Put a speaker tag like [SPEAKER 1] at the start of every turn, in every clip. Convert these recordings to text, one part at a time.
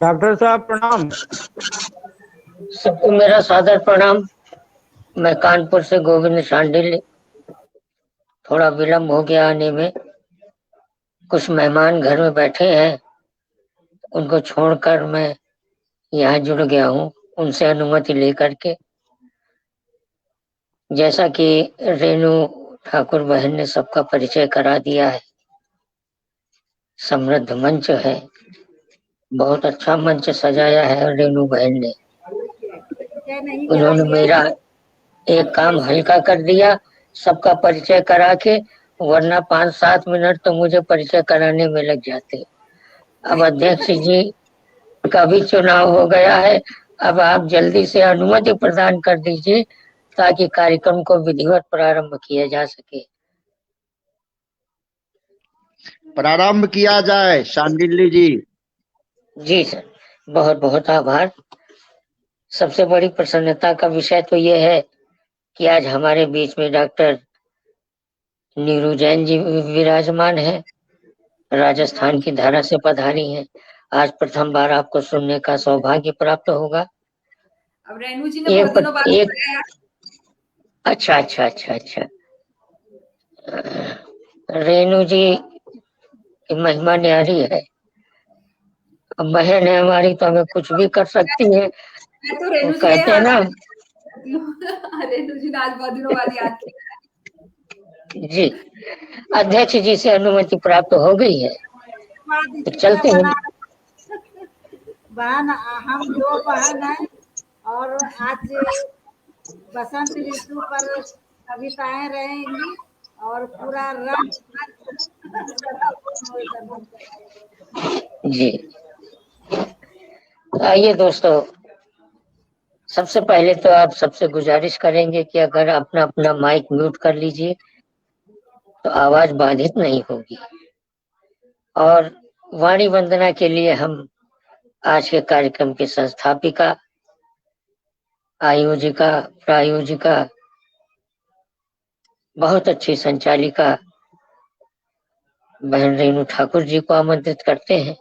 [SPEAKER 1] Doctor साहब प्रणाम।
[SPEAKER 2] सबको मेरा सादर प्रणाम। मैं कानपुर से गोविंद शांडिल्य। थोड़ा विलम्ब हो गया आने में, कुछ मेहमान घर में बैठे हैं, उनको छोड़कर मैं यहाँ जुड़ गया हूँ उनसे अनुमति लेकर के। जैसा कि रेणु ठाकुर बहन ने सबका परिचय करा दिया है, समृद्ध मंच है, बहुत अच्छा मंच सजाया है रेणु बहन ने। उन्होंने मेरा एक काम हल्का कर दिया, सबका परिचय करा के, वरना 5-7 मिनट तो मुझे परिचय कराने में लग जाते। अब अध्यक्ष जी का भी चुनाव हो गया है, अब आप जल्दी से अनुमति प्रदान कर दीजिए ताकि कार्यक्रम को विधिवत प्रारंभ किया जा सके।
[SPEAKER 3] प्रारंभ किया जाए शांडिल्य जी।
[SPEAKER 2] जी सर, बहुत बहुत आभार। सबसे बड़ी प्रसन्नता का विषय तो यह है कि आज हमारे बीच में डॉक्टर नीरू जैन जी विराजमान है, राजस्थान की धारा से पधारी हैं। आज प्रथम बार आपको सुनने का सौभाग्य प्राप्त होगा।
[SPEAKER 4] अब रेणु जी ने बहुत दिनों बाद बताया।
[SPEAKER 2] अच्छा अच्छा अच्छा अच्छा। रेणु जी की महिमा न्यारी है, अब बहन है हमारी तो हमें कुछ भी कर सकती है।
[SPEAKER 4] मैं तो रेणु
[SPEAKER 2] वो
[SPEAKER 4] जी
[SPEAKER 2] कहते हैं ना,
[SPEAKER 4] रेणु जी ने आज बहुत दिनों बाद याद किया।
[SPEAKER 2] जी अध्यक्ष जी से अनुमति प्राप्त हो गई है तो चलते हैं।
[SPEAKER 5] बहन हम 2 बहन हैं और आज बसंत ऋतु पर कविताएं रहेंगी और पूरा रंग
[SPEAKER 2] जी आइए दोस्तों, सबसे पहले तो आप सबसे गुजारिश करेंगे कि अगर अपना अपना माइक म्यूट कर लीजिए तो आवाज बाधित नहीं होगी। और वाणी वंदना के लिए हम आज के कार्यक्रम की संस्थापिका, आयोजिका, प्रायोजिका, बहुत अच्छी संचालिका बहन रेणु ठाकुर जी को आमंत्रित करते हैं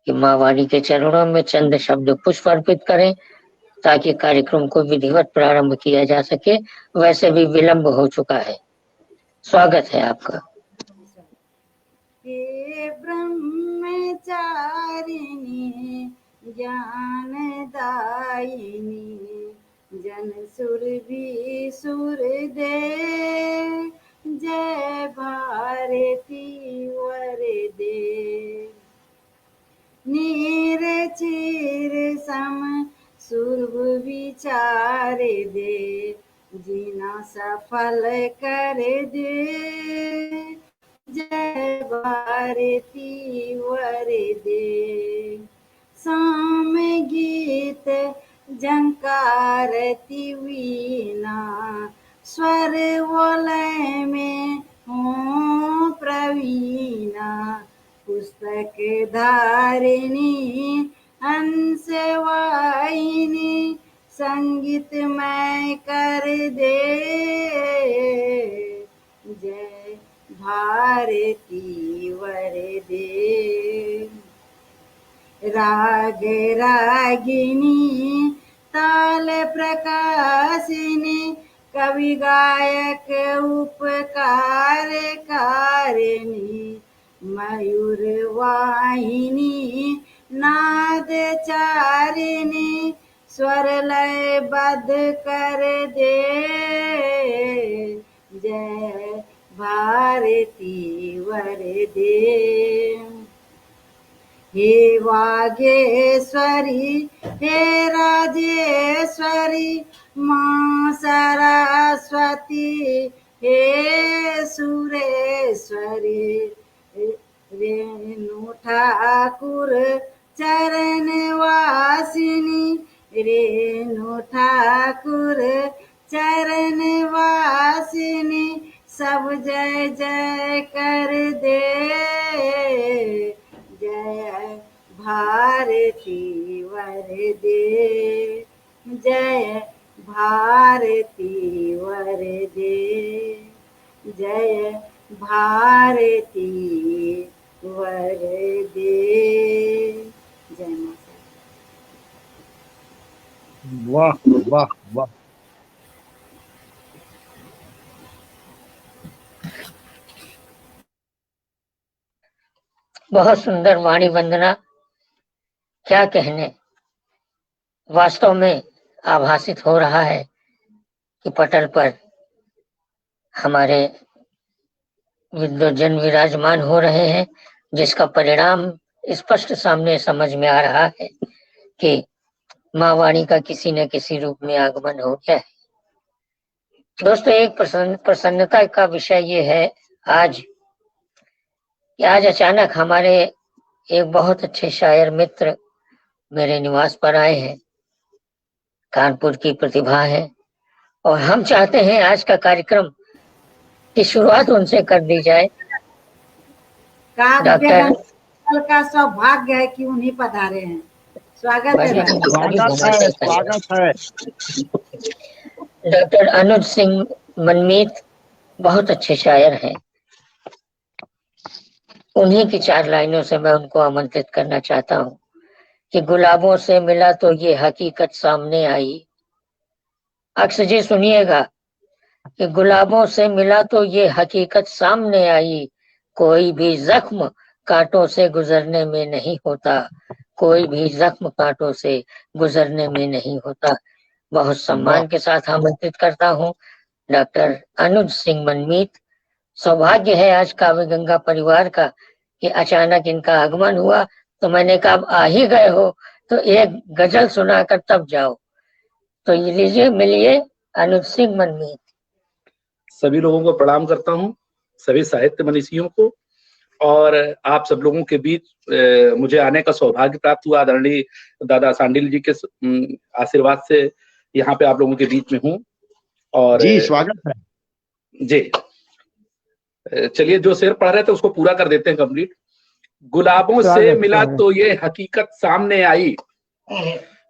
[SPEAKER 2] कि माँ वाणी के चरणों में चंद शब्द पुष्प अर्पित करें ताकि कार्यक्रम को विधिवत प्रारंभ किया जा सके। वैसे भी विलंब हो चुका है। स्वागत है आपका।
[SPEAKER 5] हे ब्रह्मचारिणी ज्ञानदायिनी जन सुरभि सुर दे, जय भारती वर दे। नीर चीर सम सुरभ विचार दे, जीना सफल कर दे, जय भारती वर दे। साम गीत झंकारती वीणा, स्वर वलय में हो प्रवीणा। पुस्तक धारिणी हंस वाहिनी, संगीतमय कर दे, जय भारती वर दे। राग रागिनी ताल प्रकाशिनी, कवि गायक उपकार कारिणी। मयूर वाहिनी नाद चारिणी, स्वर लय बद्ध कर दे, जय भारती वर दे। हे वागेश्वरी हे राजेश्वरी माँ सरस्वती, हे सुरेश्वरी। रेणु ठाकुर चरण वासिनी, रेणु ठाकुर चरण वासिनी। सब जय जय कर दे, जय भारती वर दे, जय भारती वर दे, जय भारती वर दे।
[SPEAKER 3] वाह वाह वाह।
[SPEAKER 2] बहुत सुंदर वाणी वंदना, क्या कहने। वास्तव में आभासित हो रहा है कि पटल पर हमारे विद्वजन विराजमान हो रहे हैं, जिसका परिणाम स्पष्ट सामने समझ में आ रहा है कि माँ वाणी का किसी न किसी रूप में आगमन हो गया है। दोस्तों, एक प्रसन्नता का विषय ये है आज कि आज अचानक हमारे एक बहुत अच्छे शायर मित्र मेरे निवास पर आए हैं। कानपुर की प्रतिभा है और हम चाहते हैं आज का कार्यक्रम की शुरुआत उनसे कर दी जाए। डॉक्टर
[SPEAKER 5] का सौभाग्य है कि उन्हीं पधारे हैं। स्वागत है।
[SPEAKER 3] स्वागत है।
[SPEAKER 2] डॉक्टर अनुज सिंह मनमीत बहुत अच्छे शायर हैं। उन्हीं की 4 लाइनों से मैं उनको आमंत्रित करना चाहता हूँ कि गुलाबों से मिला तो ये हकीकत सामने आई। अक्सर जी सुनिएगा कि गुलाबों से मिला तो ये हकीकत सामने आई। कोई भी जख्म कांटों से गुजरने में नहीं होता, कोई भी जख्म कांटों से गुजरने में नहीं होता। बहुत सम्मान के साथ आमंत्रित करता हूँ डॉक्टर अनुज सिंह मनमीत। सौभाग्य है आज काव्य गंगा परिवार का कि अचानक इनका आगमन हुआ, तो मैंने कहा अब आ ही गए हो तो एक गजल सुनाकर तब जाओ। तो ये लीजिए, मिलिए अनुज सिंह मनमीत।
[SPEAKER 1] सभी लोगों को प्रणाम करता हूँ, सभी साहित्य मनीषियों को, और आप सब लोगों के बीच मुझे आने का सौभाग्य प्राप्त हुआ। आदरणीय दादा सांडिल जी के आशीर्वाद से यहाँ पे आप लोगों के बीच में हूँ। और
[SPEAKER 3] जी स्वागत है
[SPEAKER 1] जी। चलिए, जो शेर पढ़ रहे थे उसको पूरा कर देते हैं कंप्लीट। गुलाबों से मिला तो ये हकीकत सामने आई,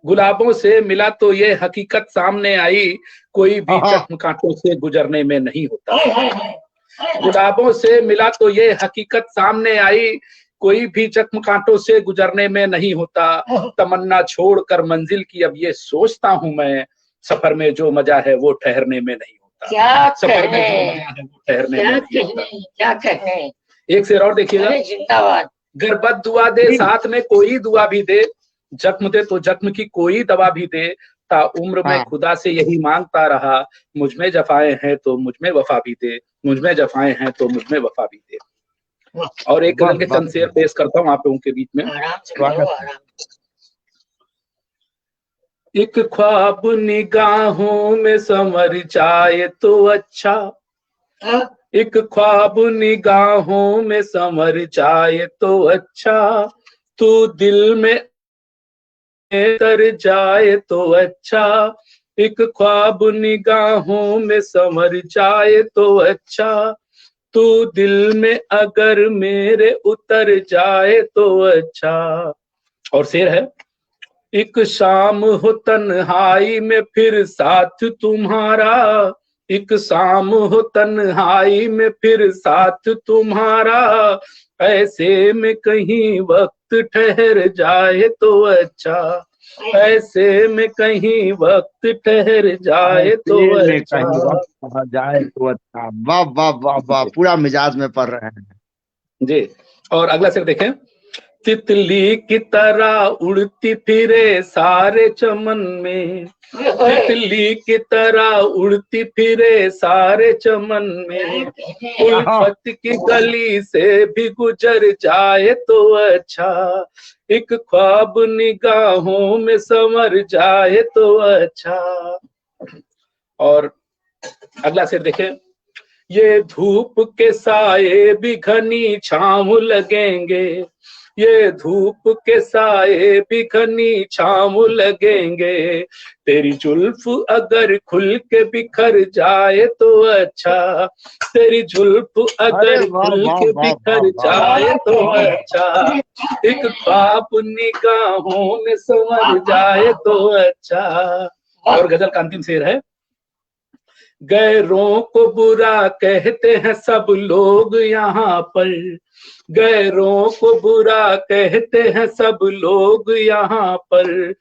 [SPEAKER 1] गुलाबों से मिला तो ये हकीकत सामने आई। कोई भी जख्म कांटों से गुजरने में नहीं होता। गुलाबों से मिला तो ये हकीकत सामने आई। कोई भी जख्म कांटों से गुजरने में नहीं होता। तमन्ना छोड़कर मंजिल की अब ये सोचता हूँ मैं, सफर में जो मजा है वो ठहरने में नहीं होता। सफर में जो मजा है वो ठहरने में नहीं होता।
[SPEAKER 2] क्या कहने।
[SPEAKER 1] एक शेर और देखिएगा।
[SPEAKER 2] जिंदाबाद।
[SPEAKER 1] गर बद दुआ दे साथ में कोई दुआ भी दे, जख्म दे तो जख्म की कोई दवा भी दे। ता उम्र में खुदा से यही मांगता रहा, मुझ में जफाएं हैं तो मुझ में वफा भी दे, मुझ में जफाएं हैं तो मुझ में वफा भी दे। और एक गजल के चंद शेर पेश करता हूँ आप लोगों के बीच में। एक ख्वाब निगाहों में समर जाए तो अच्छा, एक ख्वाब निगाहों में समर जाए तो अच्छा। तू दिल में कर जाए तो अच्छा, एक ख्वाब निगाहों में समर जाए तो अच्छा। तू दिल में अगर मेरे उतर जाए तो अच्छा। और शेर है, एक शाम हो तन्हाई में फिर साथ तुम्हारा, एक शाम हो तन्हाई में फिर साथ तुम्हारा। ऐसे में कहीं वक्त ठहर जाए तो अच्छा, ऐसे में कहीं वक्त ठहर जाए तो अच्छा।
[SPEAKER 3] जाए तो अच्छा। वाह वाह वाह वाह, पूरा मिजाज में पढ़ रहे हैं
[SPEAKER 1] जी। और अगला शेर देखें। तितली की तरह उड़ती फिरे सारे चमन में, तितली की तरह उड़ती फिरे सारे चमन में। उल्फत की गली से भी गुजर जाए तो अच्छा, एक ख्वाब निगाहों में संवर जाए तो अच्छा। और अगला शेर देखें। ये धूप के साए भी घनी छांव लगेंगे, ये धूप के साए भी घनी छांव लगेंगे। तेरी जुल्फ अगर खुल के बिखर जाए तो अच्छा, तेरी जुल्फ अगर खुल के बिखर जाए तो अच्छा। एक ख्वाब निगाहों में संवर जाए तो अच्छा। और गजल का अंतिम शेर है। गैरों को बुरा कहते हैं सब लोग यहाँ पर, गैरों को बुरा कहते हैं सब लोग यहाँ पर।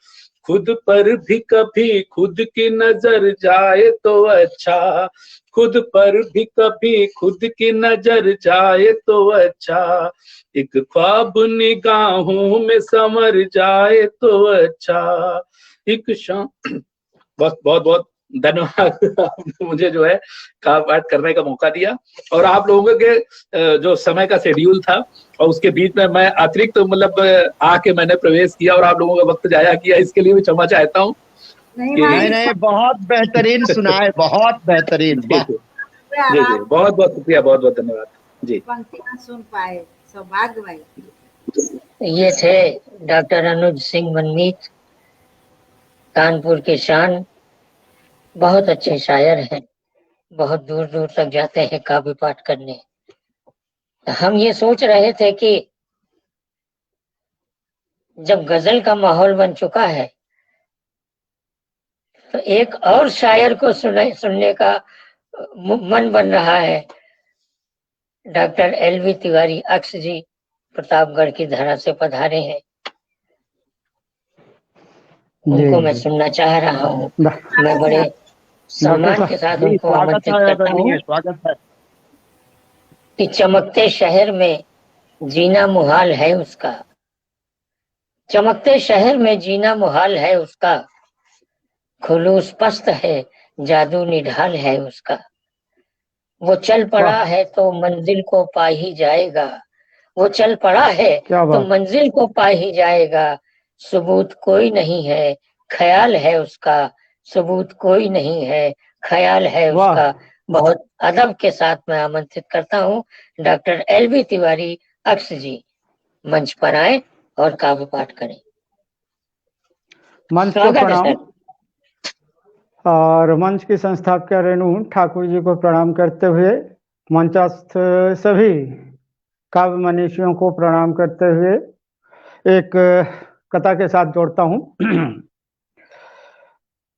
[SPEAKER 1] खुद पर भी कभी खुद की नजर जाए तो अच्छा, खुद पर भी कभी खुद की नजर जाए तो अच्छा, एक ख्वाब निगाहों में समर जाए तो अच्छा, एक शाम। बहुत बहुत बहुत धन्यवाद। आपने मुझे जो है पाठ करने का मौका दिया, और आप लोगों के जो समय का शेड्यूल था और उसके बीच में मैं अतिरिक्त मतलब आके मैंने प्रवेश किया और आप लोगों का वक्त जाया किया, इसके लिए भी क्षमा चाहता हूँ।
[SPEAKER 4] नहीं
[SPEAKER 1] कि-
[SPEAKER 4] भाई,
[SPEAKER 3] नहीं नहीं, बहुत बेहतरीन सुनाए, बहुत बेहतरीन।
[SPEAKER 1] जी
[SPEAKER 3] वाह।
[SPEAKER 1] जी जी जी,
[SPEAKER 4] आराम
[SPEAKER 1] बहुत बहुत शुक्रिया, बहुत बहुत धन्यवाद जी।
[SPEAKER 5] पंक्तियां सुन पाए, सौभाग्य भाई।
[SPEAKER 2] ये थे डॉक्टर अनुज सिंह मनमीत, कानपुर के शान, बहुत अच्छे शायर हैं, बहुत दूर दूर तक जाते हैं काव्य पाठ करने। हम ये सोच रहे थे कि जब गजल का माहौल बन चुका है तो एक और शायर को सुनने का मन बन रहा है। डॉक्टर एलवी तिवारी अक्स जी प्रतापगढ़ की धरा से पधारे हैं, उनको मैं सुनना चाह रहा हूँ। मैं बड़े सम्मान के साथ उनको
[SPEAKER 3] स्वागत
[SPEAKER 2] आमंत्रित
[SPEAKER 3] है
[SPEAKER 2] करता हूँ
[SPEAKER 3] आदरणीय, स्वागत है।
[SPEAKER 2] कि चमकते शहर में जीना मुहाल है उसका, चमकते शहर में जीना मुहाल है उसका, खुलूस पस्त है जादू निढाल है उसका, वो चल पड़ा है तो मंजिल को पा ही जाएगा, वो चल पड़ा है तो मंजिल को पा ही जाएगा, सबूत कोई नहीं है ख्याल है उसका, सबूत कोई नहीं है ख्याल है उसका। बहुत अदब के साथ मैं आमंत्रित करता हूँ डॉक्टर एलवी तिवारी अक्स जी मंच पर आए और काव्य पाठ करें।
[SPEAKER 6] मंच को
[SPEAKER 2] स्वागत है
[SPEAKER 6] प्रणाम,
[SPEAKER 2] सर।
[SPEAKER 6] और मंच की संस्थापक रेणु ठाकुर जी को प्रणाम करते हुए मंचस्थ सभी काव्य मनीषियों को प्रणाम करते हुए एक कथा के साथ जोड़ता हूँ।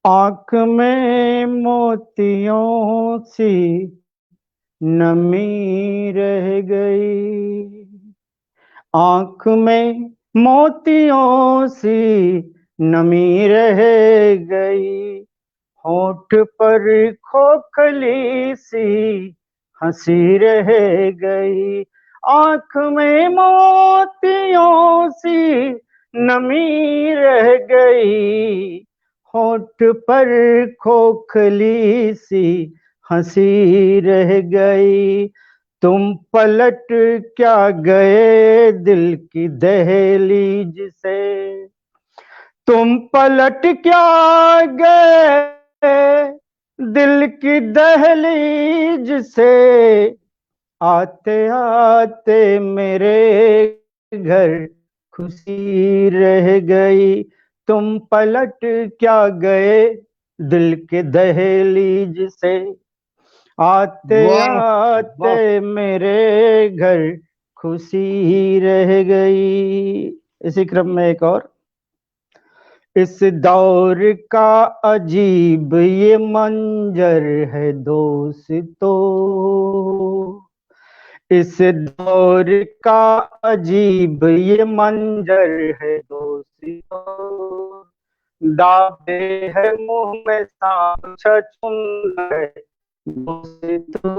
[SPEAKER 6] आंख में मोतियों सी नमी रह गई, आंख में मोतियों सी नमी रह गई, होठ पर खोखली सी हंसी रह गई, आंख में मोतियों सी नमी रह गई, होठ पर खोखली सी हंसी रह गई, तुम पलट क्या गए दिल की दहलीज से, तुम पलट क्या गए दिल की दहलीज से, आते आते मेरे घर खुशी रह गई, तुम पलट क्या गए दिल के दहलीज से, आते आते मेरे घर खुशी रह गई। इसी क्रम में एक और, इस दौर का अजीब ये मंजर है दोस्तों, इस दौर का अजीब ये मंजर है दोस्तों, दावे है मुंह में सांप छछूंदर दोस्तों,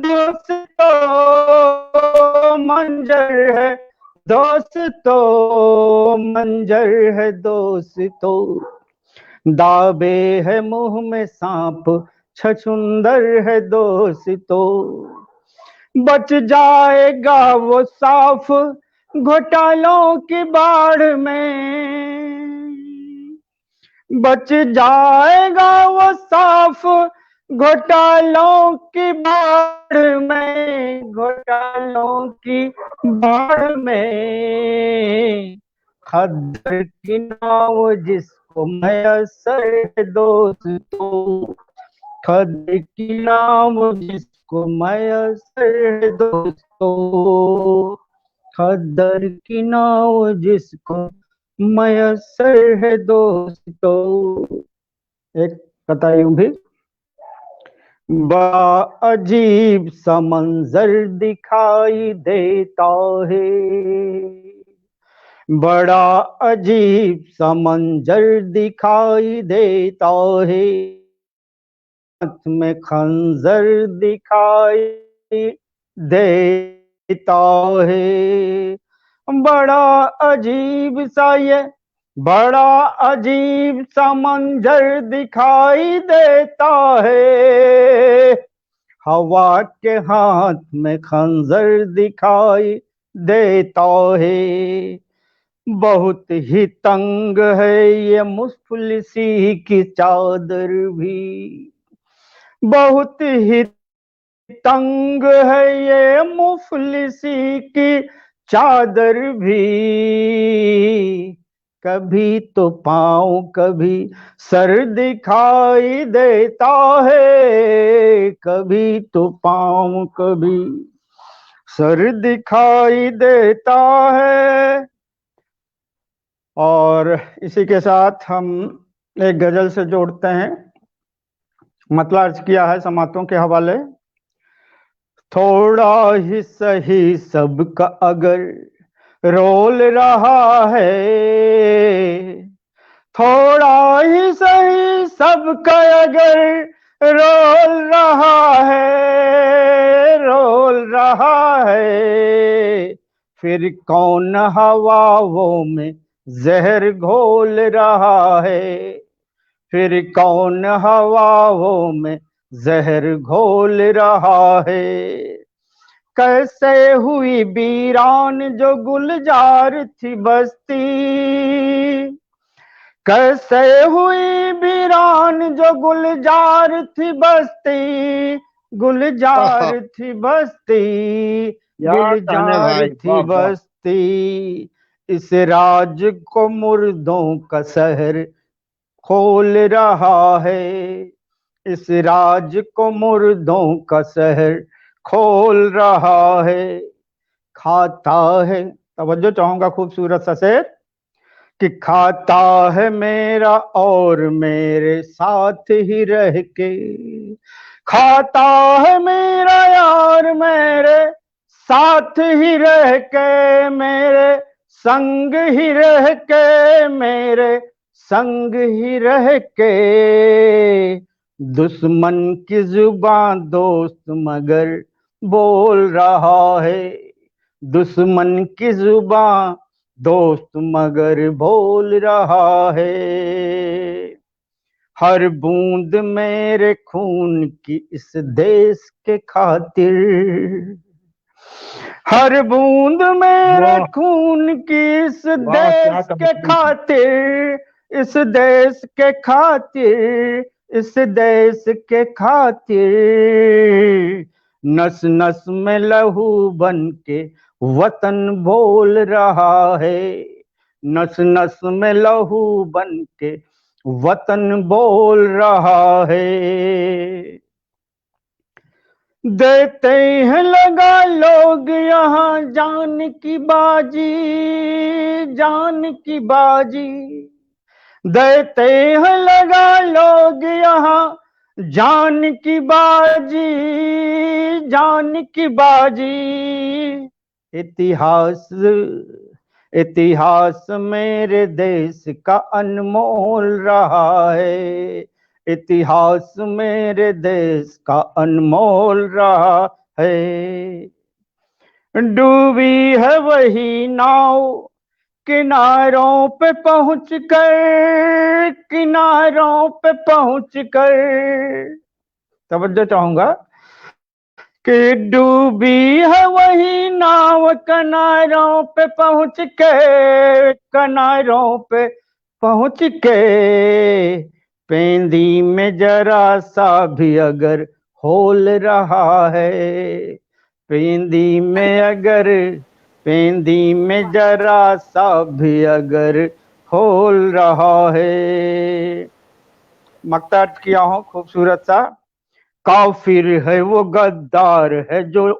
[SPEAKER 6] दोस्तों मंजर है दोस्तों, मंजर है दोस्तों, दावे है मुंह में सांप छछूंदर है दोस्तों, बच जाएगा वो साफ घोटालों की बाढ़ में, बच जाएगा वो साफ घोटालों की बाढ़ में, घोटालों की बाढ़ में, खद्दर की नाव जिसको मैसर है दोस्तों, खद्दर की नाव जिसको मैसर है दोस्तों, खद्दर की नाव जिसको मैसर है दोस्तों। एक कथा यूं भी, बड़ा अजीब सा मंजर दिखाई देता है, बड़ा अजीब सा मंजर दिखाई देता है, हाथ में खंजर दिखाई देता है। बड़ा अजीब सा ये बड़ा अजीब सा मंजर दिखाई देता है, हवा के हाथ में खंजर दिखाई देता है। बहुत ही तंग है ये मुफलिसी की चादर भी, बहुत ही तंग है ये मुफलिसी की चादर भी। कभी तो पाँव कभी सर दिखाई देता है, कभी तो पाँव कभी सर दिखाई देता है। और इसी के साथ हम एक गजल से जोड़ते हैं, मतलब अर्ज किया है समातों के हवाले। थोड़ा ही सही सबका अगर रोल रहा है, थोड़ा ही सही सबका अगर रोल रहा है, रोल रहा है, फिर कौन हवाओं में जहर घोल रहा है, फिर कौन हवाओं में जहर घोल रहा है। कैसे हुई वीरान जो गुलजार थी बस्ती, कैसे हुई वीरान जो गुलजार थी बस्ती, गुलजार थी बस्ती, गुलजार थी बस्ती। इस राज को मुर्दों का शहर खोल रहा है, इस राज को मुर्दों का शहर खोल रहा है। खाता है, तवज्जो चाहूंगा खूबसूरत सा शेर, कि खाता है मेरा और मेरे साथ ही रह के, खाता है मेरा यार मेरे साथ ही रह के, मेरे संग ही रह के, मेरे संग ही रह के। दुश्मन की जुबान दोस्त मगर बोल रहा है, दुश्मन की जुबान दोस्त मगर बोल रहा है। हर बूंद मेरे खून की इस देश के खातिर, हर बूंद मेरे खून की इस देश के खातिर, इस देश के खातिर, इस देश के खातिर। नस नस में लहू बन के वतन बोल रहा है, नस नस में लहू बन के वतन बोल रहा है। देते हैं लगा लोग यहाँ जान की बाजी, जान की बाजी, देते हैं लगा लोग यहाँ जान की बाजी, जान की बाजी। इतिहास इतिहास मेरे देश का अनमोल रहा है, इतिहास मेरे देश का अनमोल रहा है। डूबी है वही नाव किनारों पे पहुंच कर, किनारों पे पहुंच कर, तवज्जो चाहूंगा, कि डूबी है वही नाव किनारों पे पहुंच के, किनारों पे पहुंच के। पेंदी में जरा सा भी अगर होल रहा है, पेंदी में अगर, पेंदी में जरा सा भी अगर होल रहा है। मक्ता किया हूं खूबसूरत सा। काफिर है वो गद्दार है जो,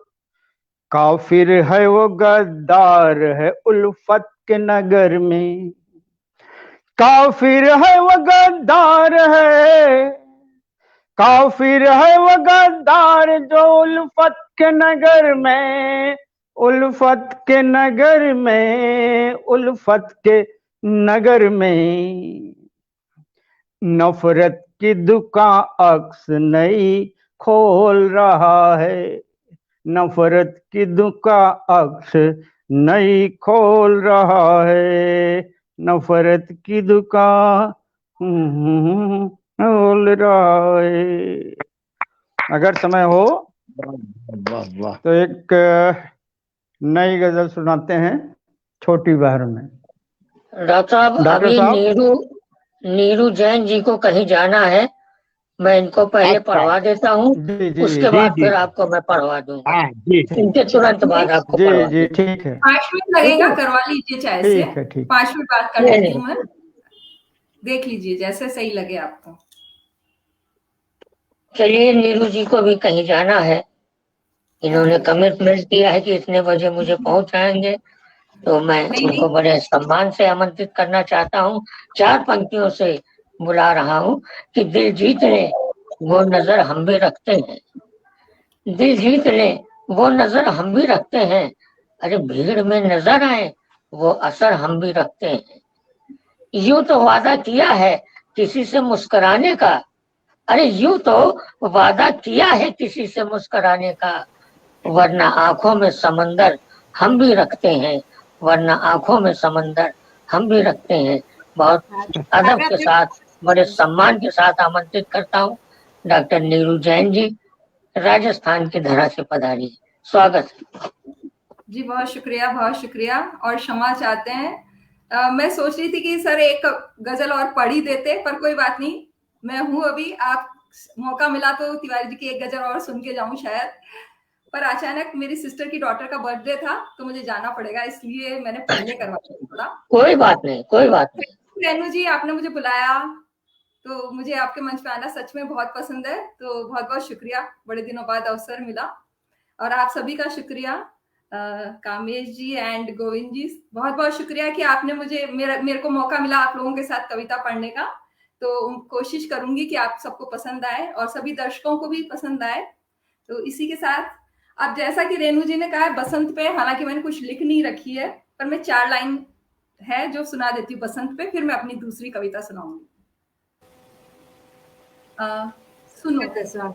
[SPEAKER 6] काफिर है वो गद्दार है उल्फत के नगर में, काफिर है वो गद्दार है, काफिर है वो गद्दार जो उल्फत के नगर में, उल्फत के नगर में, उल्फत के नगर में नफरत की दुकान अक्स नई खोल रहा है, नफरत की दुकान अक्स नई खोल रहा है, नफरत की दुकान खोल रहा है। अगर समय हो
[SPEAKER 3] वाह वाह वाह।
[SPEAKER 6] तो एक नई गजल सुनाते हैं छोटी बहर में।
[SPEAKER 2] डॉक्टर साहब,
[SPEAKER 6] डॉक्टर
[SPEAKER 2] अभी
[SPEAKER 6] साहब।
[SPEAKER 2] नीरू जैन जी को कहीं जाना है, मैं इनको पहले
[SPEAKER 3] अच्छा।
[SPEAKER 2] पढ़वा देता हूँ,
[SPEAKER 6] जी जी
[SPEAKER 2] उसके
[SPEAKER 3] जी
[SPEAKER 2] बाद
[SPEAKER 3] जी
[SPEAKER 2] फिर आपको मैं पढ़वा दूंगा।
[SPEAKER 3] हाँ जी जी
[SPEAKER 2] इनके तुरंत बाद आपको
[SPEAKER 6] जी
[SPEAKER 2] पढ़वा
[SPEAKER 6] जी
[SPEAKER 2] दूंगा।
[SPEAKER 6] ठीक है
[SPEAKER 4] 5 मिनट लगेगा, करवा लीजिए चाहे से।
[SPEAKER 6] ठीक है ठीक
[SPEAKER 4] 5 मिनट बात कर
[SPEAKER 2] नहीं,
[SPEAKER 4] लेती हूँ मैं, देख लीजिए जैसे सही लगे आपको।
[SPEAKER 2] चलिए, नीरू जी को भी कहीं जाना है, इन्होंने कमिटमेंट किया है कि इतने बजे मुझे पहुंचाएंगे, तो मैं
[SPEAKER 4] नहीं
[SPEAKER 2] उनको
[SPEAKER 4] नहीं,
[SPEAKER 2] बड़े सम्मान से आमंत्रित करना चाहता हूँ। 4 पंक्तियों से बुला रहा हूँ कि दिल जीत ले वो नजर हम भी रखते हैं, दिल जीत ले वो नजर हम भी रखते हैं, अरे भीड़ में नजर आए वो असर हम भी रखते हैं। यूं तो वादा किया है किसी से मुस्कुराने का, अरे यूं तो वादा किया है किसी से मुस्कुराने का, वरना आंखों में समंदर हम भी रखते हैं, वरना आंखों में समंदर हम भी रखते हैं। बहुत अदब के साथ, बड़े सम्मान के साथ आमंत्रित करता हूँ डॉक्टर नीरू जैन जी, राजस्थान की धरा से पधारी। स्वागत है।
[SPEAKER 4] जी बहुत शुक्रिया और क्षमा चाहते हैं। मैं सोच रही थी कि सर एक गजल और पढ़ ही देते, पर कोई बात नहीं, मैं हूं अभी, आप मौका मिला तो तिवारी जी की एक गजल और सुन के जाऊं शायद, पर अचानक मेरी सिस्टर की डॉटर का बर्थडे था तो मुझे जाना पड़ेगा, इसलिए मैंने पहले करवाया थोड़ा।
[SPEAKER 2] कोई बात नहीं, कोई बात नहीं।
[SPEAKER 4] रेनू जी, आपने मुझे बुलाया तो मुझे आपके मंच पे आना सच में बहुत पसंद है, तो बहुत बहुत शुक्रिया, बड़े दिनों बाद अवसर मिला। और आप सभी का शुक्रिया, कामेश जी एंड गोविंद जी, बहुत बहुत शुक्रिया कि आपने मेरे को मौका मिला आप लोगों के साथ कविता पढ़ने का। तो कोशिश करूंगी कि आप सबको पसंद आए और सभी दर्शकों को भी पसंद आए। तो इसी के साथ, अब जैसा कि रेनू जी ने कहा है बसंत पे, हालांकि मैंने कुछ लिख नहीं रखी है, पर मैं 4 लाइन है जो सुना देती हूँ बसंत पे, फिर मैं अपनी दूसरी कविता सुनाऊंगी। सुनो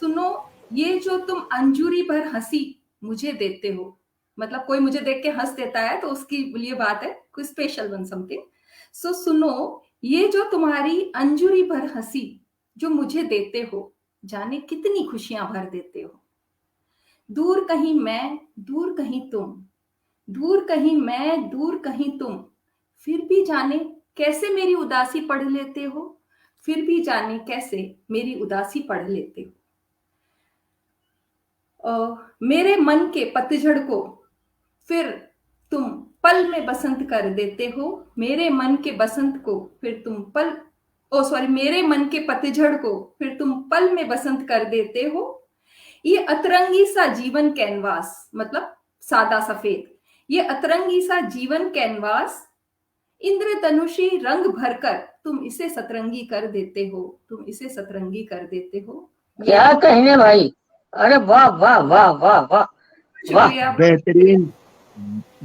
[SPEAKER 4] सुनो ये जो तुम अंजूरी भर हंसी मुझे देते हो, मतलब कोई मुझे देख के हंस देता है तो उसकी लिए बात है, कोई स्पेशल वन समथिंग। सो सुनो ये जो तुम्हारी अंजूरी भर हंसी जो मुझे देते हो, जाने कितनी खुशियां भर देते हो। दूर कहीं मैं, दूर कहीं तुम, दूर कहीं मैं, दूर कहीं तुम, फिर भी जाने कैसे मेरी उदासी पढ़ लेते हो, फिर भी जाने कैसे मेरी उदासी पढ़ लेते हो। मेरे मन के पतझड़ को फिर तुम पल में बसंत कर देते हो, मेरे मन के बसंत को फिर तुम मेरे मन के पतझड़ को फिर तुम पल में बसंत कर देते हो। ये अतरंगी सा जीवन कैनवास, मतलब सादा सफेद, ये अतरंगी सा जीवन कैनवास, इंद्रधनुषी रंग भरकर तुम इसे सतरंगी कर देते हो, तुम इसे सतरंगी कर देते हो।
[SPEAKER 2] क्या कहने भाई, अरे वाह वाह वाह वाह वाह,
[SPEAKER 4] शुक्रिया।
[SPEAKER 3] बेहतरीन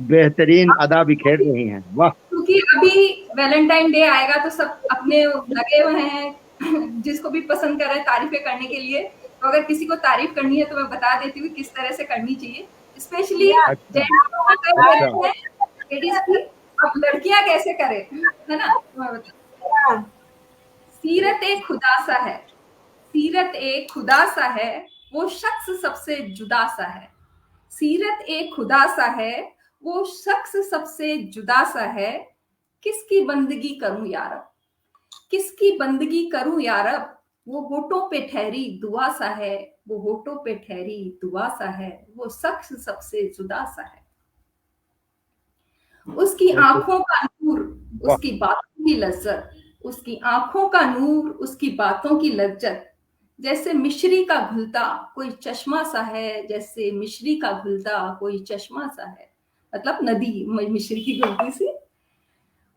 [SPEAKER 3] बेहतरीन अदा बिखेर रही हैं, वाह।
[SPEAKER 4] क्योंकि अभी वैलेंटाइन डे आएगा तो सब अपने लगे हुए हैं जिसको भी पसंद कर रहे हैं तारीफें करने के लिए, तो अगर किसी को तारीफ करनी है तो मैं बता देती हूँ किस तरह से करनी चाहिए, स्पेशली लेडीज की। अब लड़कियां कैसे करें, है ना, मैं बता। सीरत एक खुदा सा है, सीरत एक खुदा सा है, वो शख्स सबसे जुदा सा है, सीरत एक खुदा सा है, वो शख्स सबसे जुदा सा है, किसकी बंदगी करूं यारब, किसकी बंदगी करूं यारब, वो होठों पे ठहरी दुआ सा है, वो होठों पे ठहरी दुआ सा है, वो शख्स सबसे जुदा सा है। उसकी आंखों का नूर, उसकी बातों की लज्जत, उसकी आंखों का नूर, उसकी बातों की लज्जत, जैसे मिश्री का घुलता कोई चश्मा सा है, जैसे मिश्री का घुलता कोई चश्मा सा है, मतलब नदी मिश्री की घुलती सी।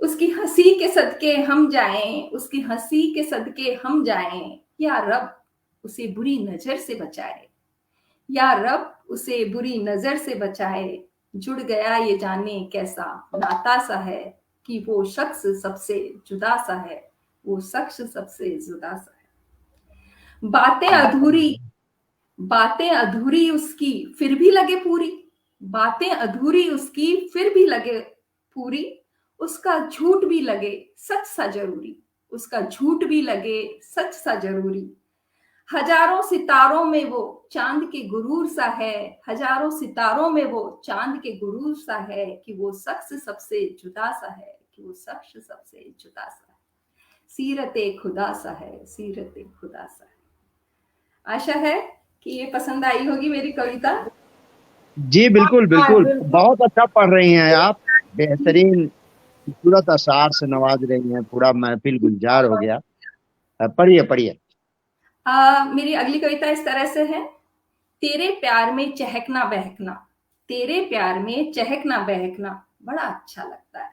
[SPEAKER 4] उसकी हंसी के सदके हम जाएं, उसकी हंसी के सदके हम जाएं, या रब उसे बुरी नजर से बचाए, या रब उसे बुरी नजर से बचाए। जुड़ गया ये जाने कैसा नाता सा है कि वो शख्स सबसे जुदा सा है, वो शख्स सबसे जुदा सा है। बातें अधूरी उसकी फिर भी लगे पूरी, बातें अधूरी उसकी फिर भी लगे पूरी। उसका झूठ भी लगे सच सा जरूरी, उसका झूठ भी लगे सच सा जरूरी। हजारों सितारों में वो चांद के गुरूर सा है, हजारों सितारों में वो चांद के गुरूर सा है कि वो शख्स सबसे जुदा सा है, कि वो शख्स सबसे जुदा सा है। सीरते खुदा सा है, सीरते खुदा सा है। आशा है कि ये पसंद आई होगी मेरी कविता।
[SPEAKER 3] जी बिल्कुल बिल्कुल, बहुत अच्छा पढ़ रही हैं आप, बेहतरीन खूबसूरत अशार से नवाज रही हैं, पूरा महफिल गुलजार हो गया। पढ़िए पढ़िए।
[SPEAKER 4] मेरी अगली कविता इस तरह से है। तेरे प्यार में चहकना बहकना, तेरे प्यार में चहकना बहकना बड़ा अच्छा लगता है।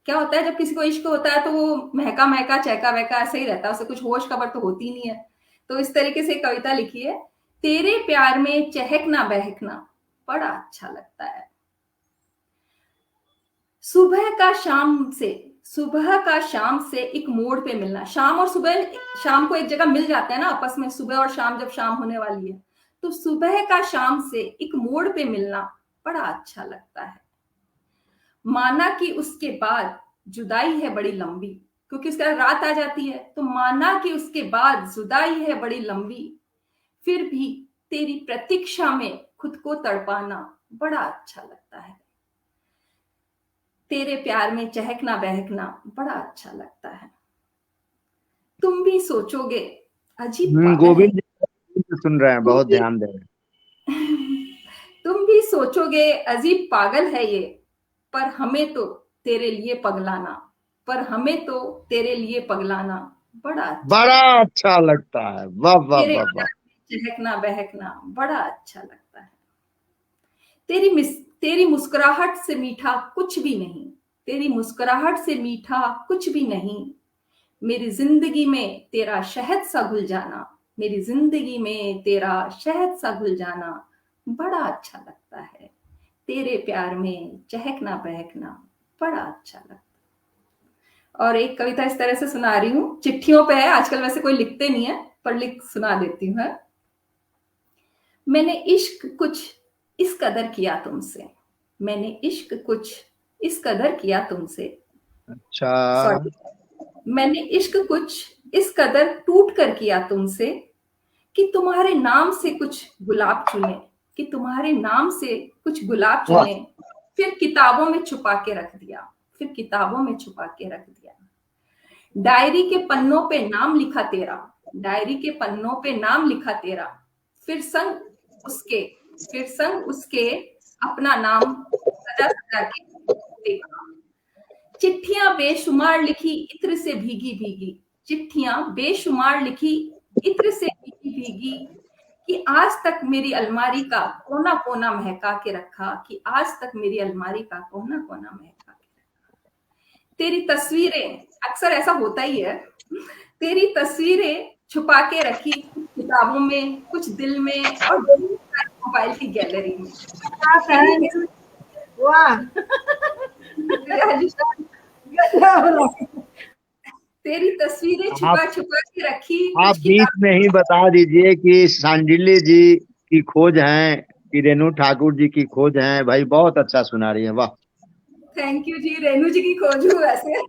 [SPEAKER 4] क्या होता है जब किसी को इश्क होता है तो वो महका महका चहका बहका ऐसे ही रहता है, उसे कुछ होश खबर तो होती नहीं है। तो इस तरीके से कविता लिखी है। तेरे प्यार में चहकना बहकना बड़ा अच्छा लगता है। सुबह का शाम से एक मोड़ पे मिलना। शाम और सुबह, शाम को एक जगह मिल जाते हैं ना आपस में, सुबह और शाम जब शाम होने वाली है तो सुबह का शाम से एक मोड़ पे मिलना बड़ा अच्छा लगता है। माना कि उसके बाद जुदाई है बड़ी लंबी, क्योंकि उसके बाद रात आ जाती है, तो माना कि उसके बाद जुदाई है बड़ी लंबी, फिर भी तेरी प्रतीक्षा में खुद को तड़पाना बड़ा अच्छा लगता है। तेरे प्यार में चहकना बहकना बड़ा अच्छा लगता है। तुम भी सोचोगे अजीब पागल है,
[SPEAKER 3] गोविंद जी सुन रहे हैं, बहुत ध्यान दे रहे हैं।
[SPEAKER 4] तुम भी सोचोगे अजीब पागल है ये, पर हमें तो तेरे लिए पगलाना, पर हमें तो तेरे लिए पगलाना बड़ा
[SPEAKER 3] अच्छा लगता है। वाह वाह
[SPEAKER 4] तेरे
[SPEAKER 3] वाह वाह।
[SPEAKER 4] चहकना बहकना बड़ा अच्छा लगता है। तेरी मुस्कुराहट से मीठा कुछ भी नहीं, तेरी मुस्कुराहट से मीठा कुछ भी नहीं। मेरी जिंदगी में तेरा शहद सा घुल जाना, मेरी जिंदगी में तेरा शहद सा घुल जाना बड़ा अच्छा लगता है। तेरे प्यार में चहकना बहकना बड़ा अच्छा लगता है। और एक कविता इस तरह से सुना रही हूँ, चिट्ठियों पे है, आजकल वैसे कोई लिखते नहीं है पर लिख सुना देती हूँ। मैंने इश्क कुछ इस कदर किया तुमसे, मैंने इश्क कुछ इस कदर किया तुमसे।
[SPEAKER 3] अच्छा।
[SPEAKER 4] सॉरी, मैंने इश्क कुछ इस कदर टूट कर किया तुमसे कि तुम्हारे नाम से कुछ गुलाब चुने, कि तुम्हारे नाम से कुछ गुलाब चुने, फिर किताबों में छुपा के रख दिया, फिर किताबों में छुपा के रख दिया। डायरी के पन्नों पे नाम लिखा तेरा, डायरी के पन्नों पे नाम लिखा तेरा, फिर संग उसके अपना नाम सजा सजा के देखा। चिट्ठियां बेशुमार लिखी इत्र से भीगी भीगी, चिट्ठियां बेशुमार लिखी इत्र से भीगी भीगी, कि आज तक मेरी अलमारी का कोना कोना महका के रखा, कि आज तक मेरी अलमारी का कोना कोना महका के रखा। तेरी तस्वीरें, अक्सर ऐसा होता ही है, तेरी तस्वीरें छुपा के रखी कुछ किताबों में, कुछ दिल में और मोबाइल की गैलरी में।
[SPEAKER 5] वाह
[SPEAKER 4] तेरी तस्वीरें छुपा छुपा के रखी
[SPEAKER 3] आप
[SPEAKER 4] कुछ
[SPEAKER 3] बीच में ही बता दीजिए कि सांडिल्य जी की खोज है कि रेणु ठाकुर जी की खोज है। भाई बहुत अच्छा सुना रही है, वाह।
[SPEAKER 4] थैंक यू जी, रेणु जी की खोज हूँ वैसे।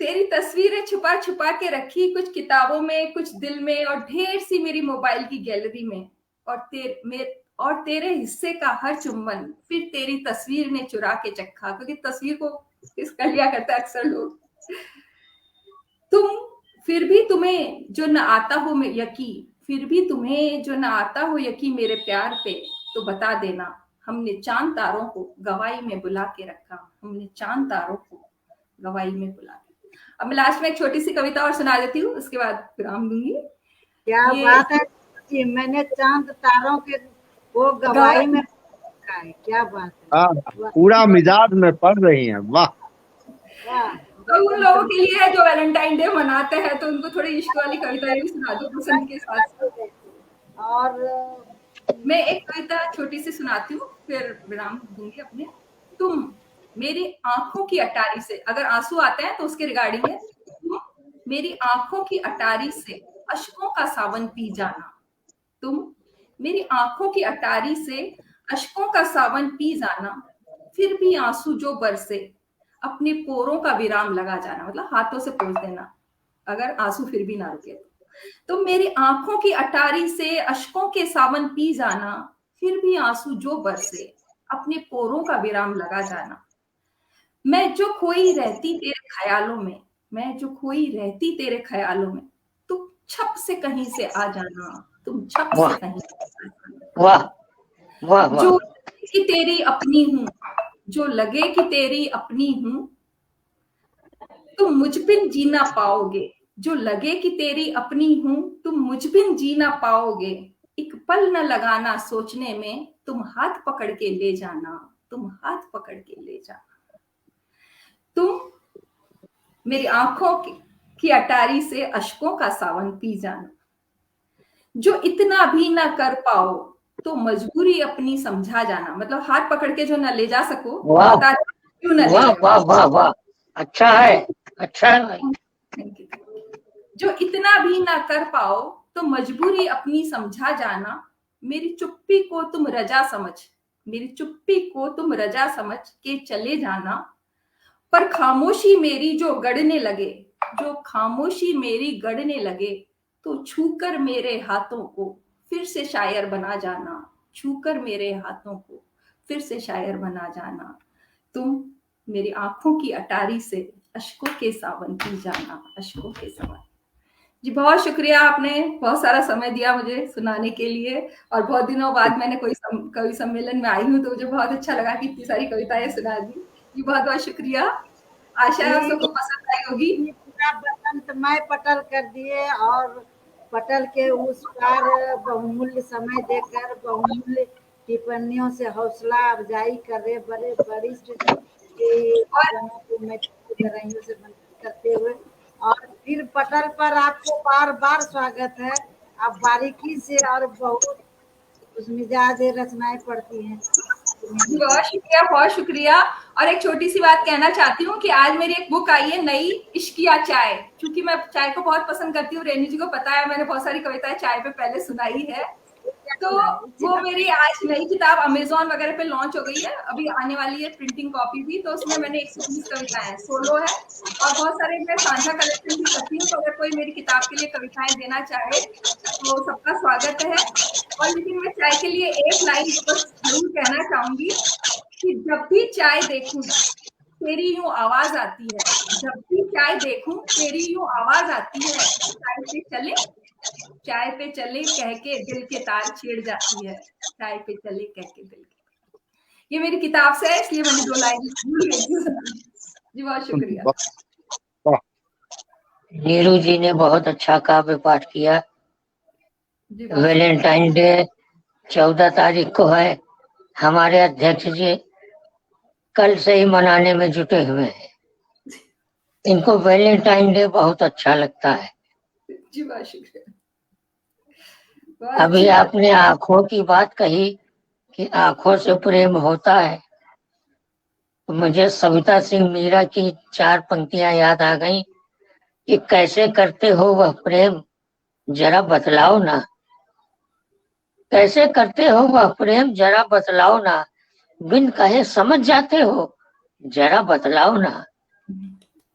[SPEAKER 4] तेरी तस्वीरें छुपा छुपा के रखी कुछ किताबों में, कुछ दिल में और ढेर सी मेरी मोबाइल की गैलरी में, और तेरे हिस्से का हर चुम्बन फिर तेरी तस्वीर ने चुरा के चखा, क्योंकि तस्वीर को किस कर लिया करता है अक्सर लोग। फिर भी तुम्हें जो न आता हो यकीन, फिर भी तुम्हें जो न आता हो यकीन मेरे प्यार पे, तो बता देना हमने चांद तारों को गवाही में बुला के रखा, हमने चांद तारों को गवाही में बुला के। अब मैं लास्ट में एक छोटी सी कविता और सुना देती हूँ, उसके बाद विराम दूंगी।
[SPEAKER 5] क्या बात है जी, मैंने चांद तारों के वो गवाही में रखा है, क्या बात है।
[SPEAKER 3] पूरा मिजाज में पढ़ रही हैं, वाह।
[SPEAKER 4] तो उन लोगों के लिए है जो वैलेंटाइन डे मनाते हैं, तो उनको थोड़ी इश्क वाली कविताएं भी सुना दो पसंद के साथ।
[SPEAKER 5] और
[SPEAKER 4] मैं एक कविता छोटी सी सुनाती हूँ, फिर विराम दूंगी अपने। तुम मेरी आंखों की अटारी से, अगर आंसू आते हैं तो उसके रिगार्डिंग है। तुम मेरी आंखों की अटारी से अश्कों का सावन पी जाना। तुम मेरी आंखों की अटारी से अश्कों का सावन पी जाना, फिर भी आंसू जो बरसे अपने पोरों का विराम लगा जाना। मतलब हाथों से पोंछ देना अगर आंसू फिर भी ना रुके। तुम मेरी आंखों की अटारी से अश्कों के सावन पी जाना, फिर भी आंसू जो बरसे अपने पोरों का विराम लगा जाना। मैं जो खोई रहती तेरे ख्यालों में, मैं जो खोई रहती तेरे ख्यालों में, तुम छप से कहीं से आ जाना। तुम छप से कहीं से आ जाना।
[SPEAKER 2] वाह वाह वाह।
[SPEAKER 4] जो कि तेरी अपनी हूं, जो लगे कि तेरी अपनी हूं, तुम मुझ बिन जी ना पाओगे। जो लगे कि तेरी अपनी हूं, तुम मुझ बिन जी ना पाओगे। एक पल न लगाना सोचने में, तुम हाथ पकड़ के ले जाना। तुम हाथ पकड़ के ले जाना। तुम मेरी आंखों की अटारी से अश्कों का सावन पी जाना। जो इतना भी ना कर पाओ तो मजबूरी अपनी समझा जाना। मतलब हाथ पकड़ के जो न ले जा सको,
[SPEAKER 2] वाह
[SPEAKER 4] बता क्यों न ले
[SPEAKER 2] वाह
[SPEAKER 4] जाओ।
[SPEAKER 2] वाह वाह वाह, अच्छा है, अच्छा है भाई।
[SPEAKER 4] जो इतना भी ना कर पाओ तो मजबूरी अपनी समझा जाना। मेरी चुप्पी को तुम रजा समझ, मेरी चुप्पी को तुम रजा समझ के चले जाना। पर खामोशी मेरी जो गढ़ने लगे, जो खामोशी मेरी गढ़ने लगे, तो छूकर मेरे हाथों को फिर से शायर बना जाना। छूकर मेरे हाथों को फिर से शायर बना जाना। तुम मेरी आंखों की अटारी से अश्कों के सावन पी जाना। अश्कों के सावन। जी बहुत शुक्रिया, आपने बहुत सारा समय दिया मुझे सुनाने के लिए, और बहुत दिनों बाद मैंने कोई कवि सम्मेलन में आई हूँ, तो मुझे बहुत अच्छा लगा कि इतनी सारी कविताएं सुना दी। जी बहुत बहुत शुक्रिया। आशा है आप सबको पसंद आई होगी।
[SPEAKER 5] पूरा बसंतमय पटल कर दिए, और पटल के उस पार बहुमूल्य समय देकर बहुमूल्य टिप्पणियों से हौसला अफजाई कर रहे बड़े वरिष्ठ जनों को मैं गहराइयों से वंदन करते हुए, और फिर पटल पर आपको बार बार स्वागत है। आप बारीकी से और बहुत उस मिजाज रचनाएं पढ़ती हैं।
[SPEAKER 4] बहुत शुक्रिया, बहुत शुक्रिया। और एक छोटी सी बात कहना चाहती हूँ कि आज मेरी एक बुक आई है, नई इश्किया चाय। क्योंकि मैं चाय को बहुत पसंद करती हूँ, रेनू जी को पता है, मैंने बहुत सारी कविताएं चाय पे पहले सुनाई है। तो वो मेरी आज नई किताब अमेजोन वगैरह पे लॉन्च हो गई है, अभी आने वाली है प्रिंटिंग कॉपी भी। तो उसमें मैंने 120 कविताएं सोलो है, और बहुत सारे मैं साझा कलेक्शन भी करती हूँ। तो अगर कोई मेरी किताब के लिए कविताएं देना चाहे तो सबका स्वागत है। और लेकिन मैं चाय के लिए एक लाइन बस जरूर कहना चाहूंगी कि जब भी चाय देखूं तेरी यूं आवाज आती है। जब भी चाय देखूं तेरी यूं आवाज आती है। चाय पे चले, चाय पे चले कह के दिल के तार छेड़ जाती है। चाय पे चले कह के दिल के। ये मेरी किताब से है, इसलिए मैंने 2 लाइन भूल गई थी सुनाना। जी बहुत शुक्रिया।
[SPEAKER 2] नीरू जी ने बहुत अच्छा काव्य पाठ किया। वैलेंटाइन डे 14 तारीख को है। हमारे अध्यक्ष जी कल से ही मनाने में जुटे हुए हैं। इनको वैलेंटाइन डे बहुत अच्छा लगता है।
[SPEAKER 4] जी बहुत शुक्रिया।
[SPEAKER 2] अभी आपने आंखों की बात कही कि आंखों से प्रेम होता है, तो मुझे सविता सिंह मीरा की 4 पंक्तियां याद आ गई कि कैसे करते हो वह प्रेम जरा बतलाओ ना। कैसे करते हो वह प्रेम जरा बतलाओ ना। बिन कहे समझ जाते हो जरा बतलाओ ना।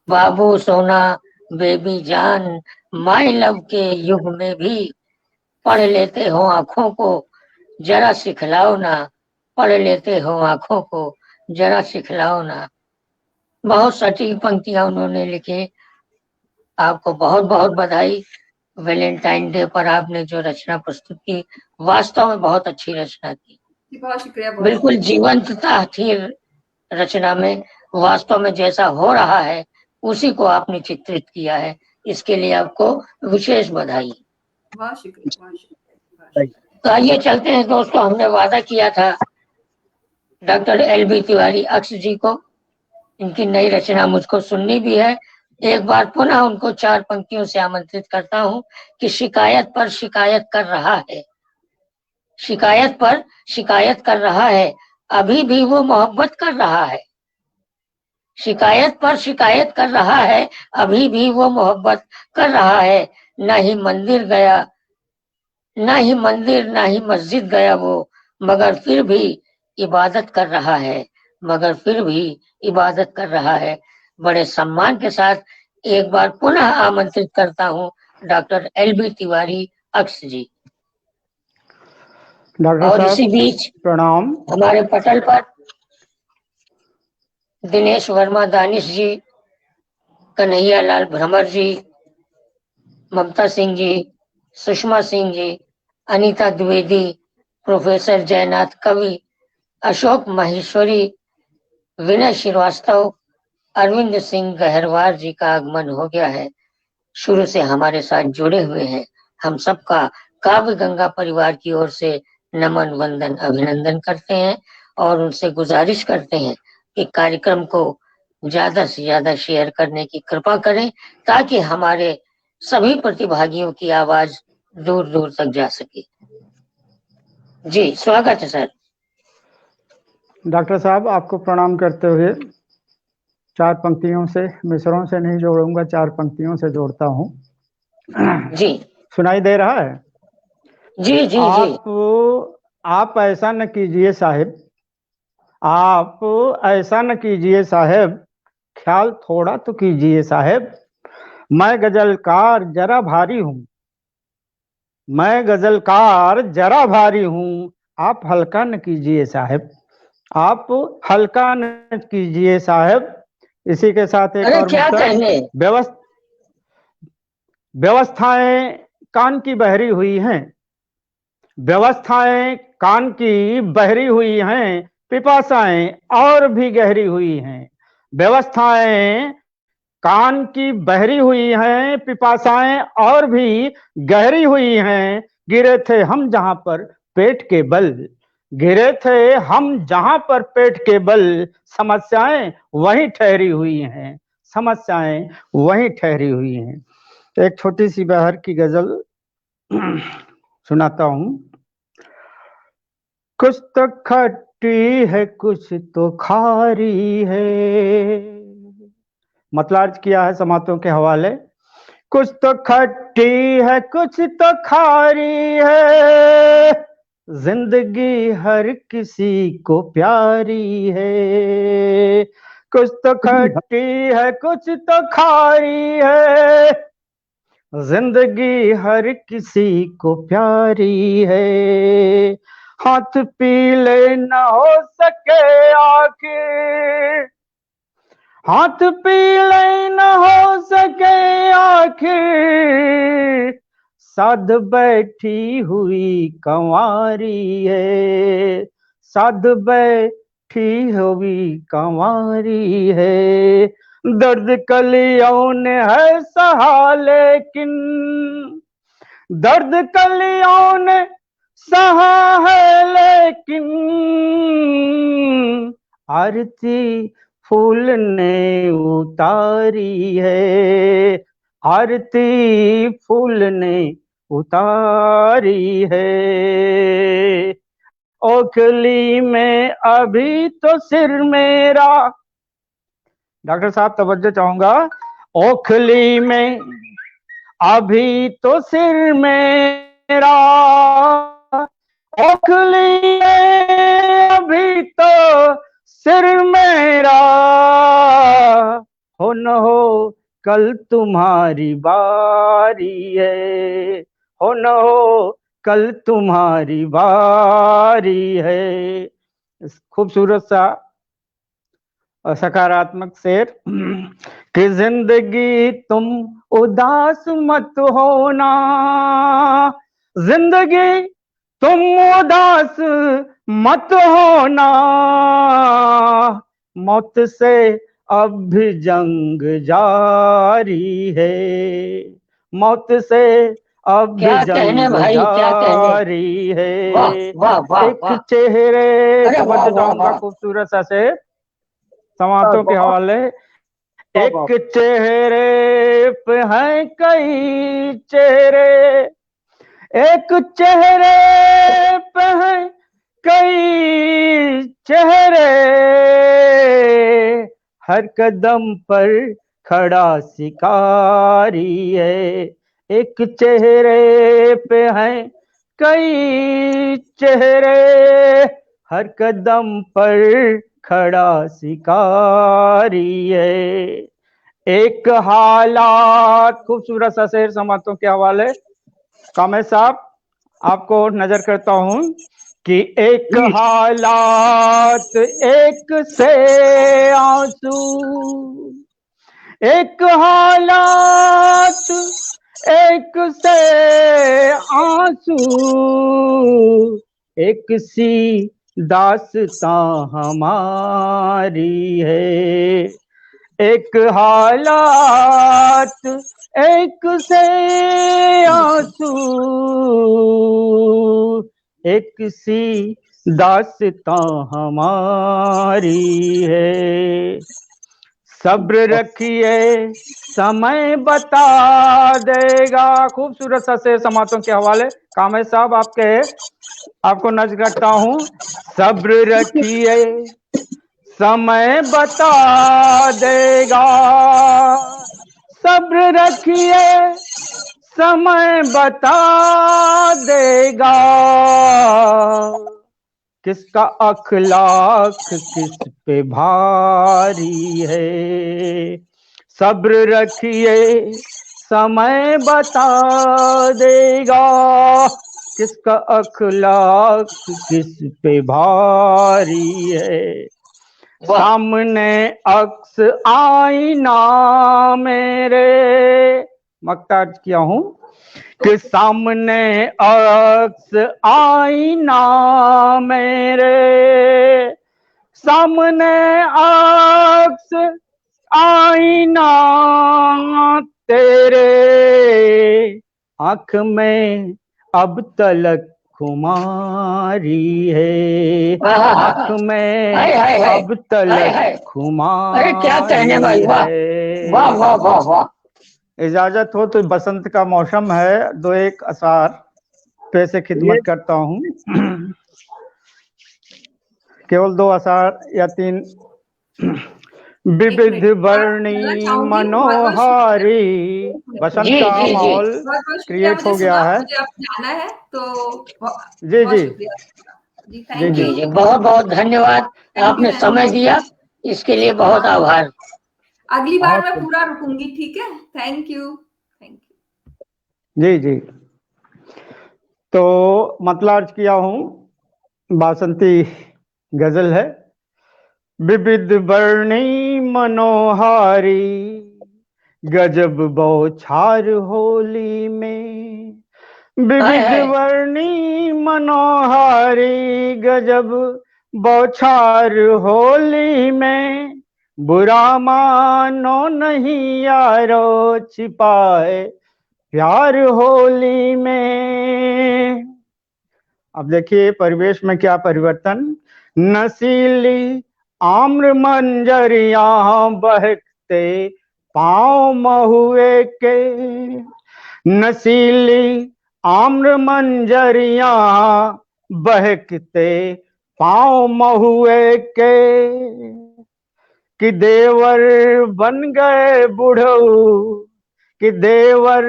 [SPEAKER 2] बाबू सोना बेबी जान माय लव के युग में भी पढ़ लेते हो आंखों को जरा सिखलाओ ना। पढ़ लेते हो आंखों को जरा सिखलाओ ना। बहुत सटीक पंक्तियां उन्होंने लिखी। आपको बहुत बहुत बधाई। वैलेंटाइन डे पर आपने जो रचना प्रस्तुत की, वास्तव में बहुत अच्छी रचना की।
[SPEAKER 4] बहुत शुक्रिया।
[SPEAKER 2] बिल्कुल जीवंतता थी रचना में। वास्तव में जैसा हो रहा है उसी को आपने चित्रित किया है। इसके लिए आपको विशेष बधाई।
[SPEAKER 4] बहुत शुक्रिया।
[SPEAKER 2] तो आइए चलते हैं दोस्तों, हमने वादा किया था डॉक्टर LB तिवारी अक्ष जी को इनकी नई रचना मुझको सुननी भी है। एक बार पुनः उनको 4 पंक्तियों से आमंत्रित करता हूं कि शिकायत पर शिकायत कर रहा है, शिकायत पर शिकायत कर रहा है, अभी भी वो मोहब्बत कर रहा है। शिकायत पर शिकायत कर रहा है, अभी भी वो मोहब्बत कर रहा है। न ही मंदिर गया, न ही मंदिर, न ही मस्जिद गया वो, मगर फिर भी इबादत कर रहा है, मगर फिर भी इबादत कर रहा है। बड़े सम्मान के साथ एक बार पुनः आमंत्रित करता हूँ डॉक्टर LB तिवारी अक्स जी।
[SPEAKER 6] डॉक्टर
[SPEAKER 2] और इसी
[SPEAKER 6] साहब
[SPEAKER 2] बीच
[SPEAKER 6] प्रणाम।
[SPEAKER 2] हमारे पटल पर दिनेश वर्मा दानिश जी, कन्हैया लाल भ्रमर जी, ममता सिंह जी, सुषमा सिंह जी, अनीता द्विवेदी, प्रोफेसर जयनाथ कवि, अशोक माहेश्वरी, विनय श्रीवास्तव, अरविंद सिंह गहरवार जी का आगमन हो गया है। शुरू से हमारे साथ जुड़े हुए हैं। हम सबका काव्य गंगा परिवार की ओर से नमन, वंदन, अभिनंदन करते हैं और उनसे गुजारिश करते हैं कि कार्यक्रम को ज्यादा से ज्यादा शेयर करने की कृपा करें, ताकि हमारे सभी प्रतिभागियों की आवाज दूर दूर तक जा सके। जी, स्वागत है सर।
[SPEAKER 6] डॉक्टर साहब आपको प्रणाम करते हुए 4 पंक्तियों से, मिसरों से नहीं जोड़ूंगा, 4 पंक्तियों से जोड़ता हूँ।
[SPEAKER 2] जी
[SPEAKER 6] सुनाई दे रहा है?
[SPEAKER 2] जी जी जी।
[SPEAKER 6] आप ऐसा न कीजिए साहिब, आप ऐसा न कीजिए साहिब, ख्याल थोड़ा तो कीजिए साहिब। मैं गजलकार जरा भारी हूँ, मैं गजलकार जरा भारी हूँ, आप हल्का न कीजिए साहिब, आप हल्का न कीजिए साहिब। इसी के साथ एक
[SPEAKER 2] अरे
[SPEAKER 6] और
[SPEAKER 2] क्या कहने।
[SPEAKER 6] व्यवस्थाएं कान की बहरी हुई हैं, व्यवस्थाएं कान की बहरी हुई हैं, पिपासाएं और भी गहरी हुई हैं। व्यवस्थाएं कान की बहरी हुई हैं, पिपासाएं और भी गहरी हुई हैं। गिरे थे हम जहां पर पेट के बल, गिरे थे हम जहां पर पेट के बल, समस्याएं वहीं ठहरी हुई हैं, समस्याएं वहीं ठहरी हुई हैं। एक छोटी सी बहर की गजल सुनाता हूं। कुछ तो खट्टी है, कुछ तो खारी है, मतलब अर्ज किया है समातों के हवाले। कुछ तो खट्टी है, कुछ तो खारी है, जिंदगी हर किसी को प्यारी है। कुछ तो खट्टी है, कुछ तो खारी है, जिंदगी हर किसी को प्यारी है। हाथ पीले न हो सके आखिर, हाथ पीले न हो सके आखिर, साध बैठी हुई कंवारी है, साध बैठी हुई कंवारी है। दर्द कलियों ने है सहा लेकिन, दर्द कलियों ने सहा है लेकिन, आरती फूल ने उतारी है, आरती फूल ने उतारी है। ओखली में अभी तो सिर मेरा, डॉक्टर साहब तवज्जो चाहूंगा, ओखली में अभी तो सिर मेरा, ओखली में अभी तो सिर मेरा, हो न हो कल तुम्हारी बारी है, हो न हो कल तुम्हारी बारी है। खूबसूरत सा सकारात्मक शेर कि जिंदगी तुम उदास मत होना, जिंदगी तुम उदास मत होना, मौत से अब भी जंग जारी है, मौत से अब भी जंग जारी है। एक चेहरे समझ जाऊंगा खूबसूरत सा से समातों के हवाले। एक चेहरे पे हैं कई चेहरे, एक चेहरे पे हैं कई चेहरे, हर कदम पर खड़ा शिकारी है। एक चेहरे पे हैं कई चेहरे, हर कदम पर खड़ा शिकारी है। एक हालात, खूबसूरत सा शेर समातों के हवाले। कामेश साहब, आपको नजर करता हूं कि एक हालात एक से आंसू, एक हालात एक से आंसू, एक सी दास्तां हमारी है। एक हालात एक से आंसू, एक सी दास्तां हमारी है। सब्र रखिए समय बता देगा। खूबसूरत सा शेर समातों के हवाले। कामेश साहब, आपको नजर करता हूं। सब्र रखिए समय बता देगा, सब्र रखिए समय बता देगा, किसका अखलाक किस पे भारी है। सब्र रखिए समय बता देगा, किसका अखलाक किस पे भारी है। सामने अक्स आईना मेरे, मक्ता किया हूं कि सामने अक्स आईना मेरे, सामने अक्स आईना तेरे, आंख में अब तलक खुमारी है, आंख में अब तलक खुमारी
[SPEAKER 2] क्या कहने वाली, वाह वाह वाह वाह वाह।
[SPEAKER 6] इजाजत हो तो बसंत का मौसम है, दो एक असार पे से खिदमत करता हूँ। केवल दो असार या तीन। विविध वर्णी मनोहारी, बसंत का माहौल क्रिएट हो गया है।
[SPEAKER 4] मुझे अब जाना है तो
[SPEAKER 6] जी जी
[SPEAKER 4] जी, थैंक यू
[SPEAKER 2] जी, बहुत बहुत धन्यवाद, आपने समय दिया, इसके लिए बहुत आभार।
[SPEAKER 4] अगली बार मैं पूरा रुकूंगी, ठीक है? Thank you, thank you.
[SPEAKER 6] जी जी। तो मतलब अर्ज किया हूँ, बासंती गजल है। विविध वर्णी मनोहारी, गजब बौछार होली में। विविध वर्णी मनोहारी, गजब बौछार होली में। बुरा मानो नहीं यारो, छिपाए प्यार होली में। अब देखिए परिवेश में क्या परिवर्तन। नशीली आम्र मंजरिया बहकते पाँव महुए के, नशीली आम्र मंजरिया बहकते पाँव महुए के, कि देवर बन गए बुढ़ऊ, कि देवर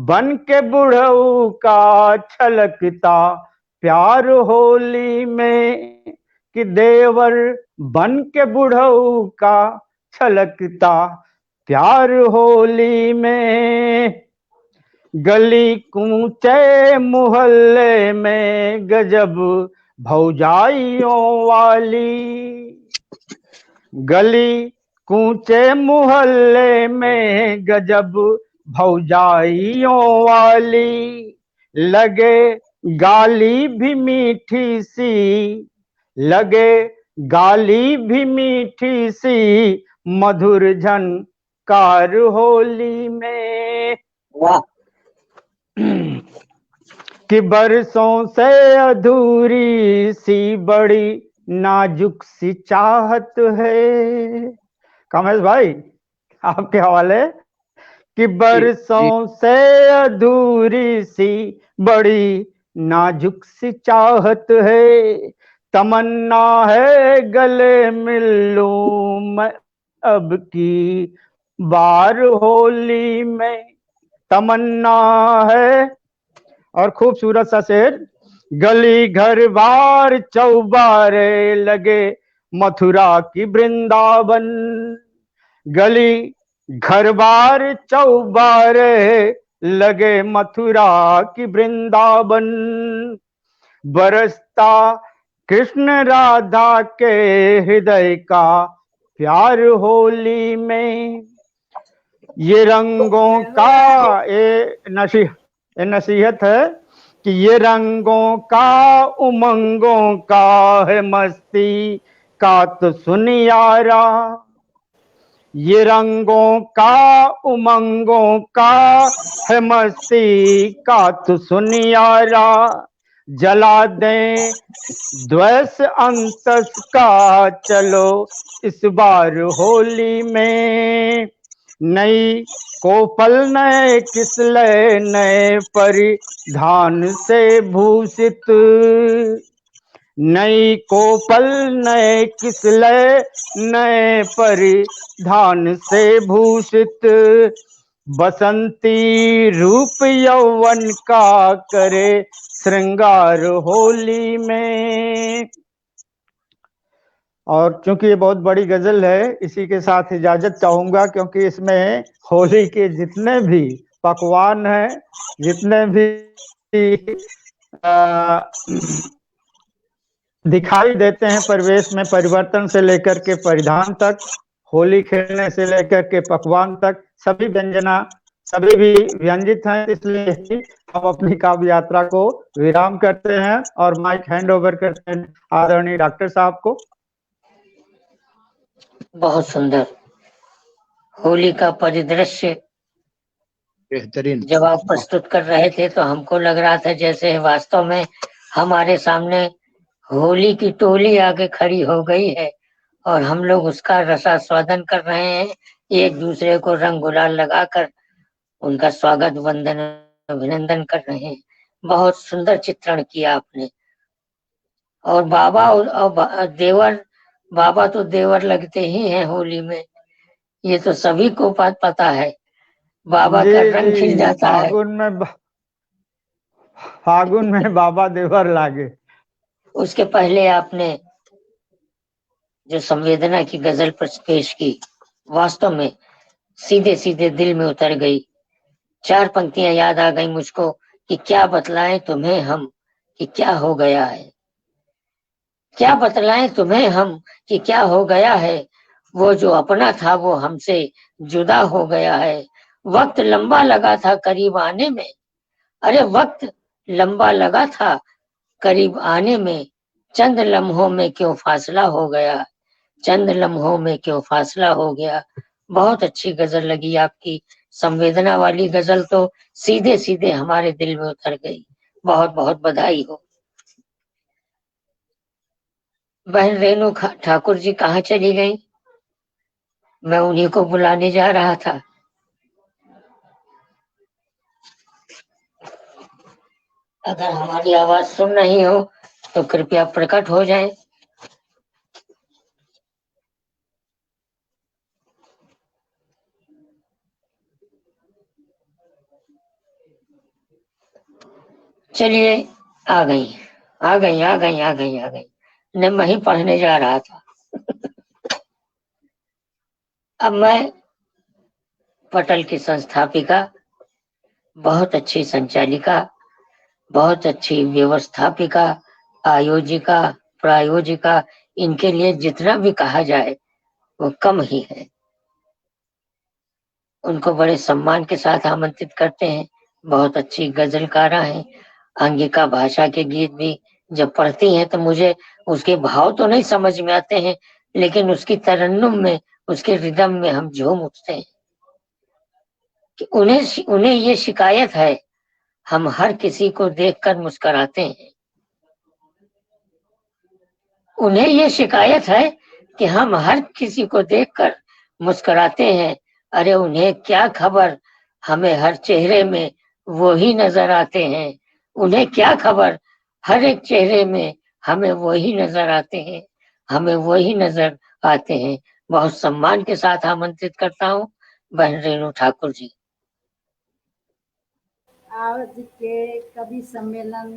[SPEAKER 6] बन के बुढ़ऊ का छलकता प्यार होली में, कि देवर बन के बुढ़ऊ का छलकता प्यार होली में। गली कूचे मोहल्ले में गजब भौजाइयों वाली, गली कूचे मोहल्ले में गजब भौजाइयों वाली। लगे गाली भी मीठी सी, लगे गाली भी मीठी सी, मधुर झनकार होली में। कि बरसों से अधूरी सी बड़ी नाजुक सी चाहत है। कामेश भाई आपके हवाले कि
[SPEAKER 3] जी
[SPEAKER 6] बरसों से अधूरी सी बड़ी नाजुक सी चाहत है, तमन्ना है गले मिल लूं मैं अब की बार होली में, तमन्ना है। और खूबसूरत सा शेर, गली घर बार चौबारे लगे मथुरा की वृंदावन, गली घर बार चौबारे लगे मथुरा की वृंदावन, बरसता कृष्ण राधा के हृदय का प्यार होली में, ये रंगों का ये नसीहत है कि ये रंगों का उमंगों का है मस्ती का तो सुन यारा, ये रंगों का उमंगों का है मस्ती का तो सुन यारा, जला दें द्वेष अंतस का चलो इस बार होली में, नई कोपल नए किसले नए परिधान से भूषित, नई कोपल नए किसले नए परिधान से भूषित, बसंती रूप यौवन का करे श्रृंगार होली में। और चूंकि ये बहुत बड़ी गजल है, इसी के साथ इजाजत चाहूंगा, क्योंकि इसमें होली के जितने भी पकवान हैं, जितने भी दिखाई देते हैं परिवेश में परिवर्तन से लेकर के परिधान तक, होली खेलने से लेकर के पकवान तक, सभी व्यंजना सभी भी व्यंजित हैं। इसलिए हम अपनी काव्य यात्रा को विराम करते हैं और माइक हैंड ओवर करते हैं आदरणीय डॉक्टर साहब को।
[SPEAKER 2] बहुत सुंदर होली का परिदृश्य
[SPEAKER 3] बेहतरीन।
[SPEAKER 2] जब आप प्रस्तुत कर रहे थे तो हमको लग रहा था जैसे वास्तव में हमारे सामने होली की टोली आके खड़ी हो गई है और हम लोग उसका रसास्वादन कर रहे हैं, एक दूसरे को रंग गुलाल लगाकर उनका स्वागत वंदन अभिनंदन कर रहे हैं। बहुत सुंदर चित्रण किया आपने। और बाबा और देवर, बाबा तो देवर लगते ही हैं होली में, ये तो सभी को पता है। बाबा का रंग खिल जाता है।
[SPEAKER 6] फागुन में बाबा देवर लागे।
[SPEAKER 2] उसके पहले आपने जो संवेदना की गजल पेश की, वास्तव में सीधे सीधे दिल में उतर गई। 4 पंक्तियां याद आ गई मुझको कि क्या बतलाएं तुम्हें हम कि क्या हो गया है, क्या बतलाएं तुम्हें हम कि क्या हो गया है, वो जो अपना था वो हमसे जुदा हो गया है, वक्त लंबा लगा था करीब आने में, अरे वक्त लंबा लगा था करीब आने में, चंद लम्हों में क्यों फासला हो गया, चंद लम्हों में क्यों फासला हो गया। बहुत अच्छी गजल लगी आपकी, संवेदना वाली गजल तो सीधे सीधे हमारे दिल में उतर गई। बहुत बहुत बधाई हो। बहन रेणु ठाकुर जी कहाँ चली गई? मैं उन्हीं को बुलाने जा रहा था। अगर हमारी आवाज सुन रही हो तो कृपया प्रकट हो जाएं। चलिए, आ गई आ गई आ गई आ गई आ गई। मैं ही पढ़ने जा रहा था। अब मैं पटल की संस्थापिका, बहुत अच्छी संचालिका, बहुत अच्छी व्यवस्थापिका, आयोजिका, प्रायोजिका, इनके लिए जितना भी कहा जाए वो कम ही है। उनको बड़े सम्मान के साथ आमंत्रित करते हैं। बहुत अच्छी गजलकारा हैं। अंगिका भाषा के गीत भी जब पढ़ती हैं तो मुझे उसके भाव तो नहीं समझ में आते हैं, लेकिन उसकी तरन्नुम में, उसके रिदम में हम झूम उठते हैं कि उन्हें ये शिकायत है, हम हर किसी को देखकर मुस्कुराते हैं। उन्हें ये शिकायत है कि हम हर किसी को देखकर मुस्कुराते हैं। अरे उन्हें क्या खबर, हमें हर चेहरे में वो ही नजर आते हैं। उन्हें क्या खबर, हर एक चेहरे में हमें वो ही नजर आते हैं, हमें वो ही नजर आते हैं। बहुत सम्मान के साथ आमंत्रित करता हूँ बहन रेणु ठाकुर जी।
[SPEAKER 5] आज के कवि सम्मेलन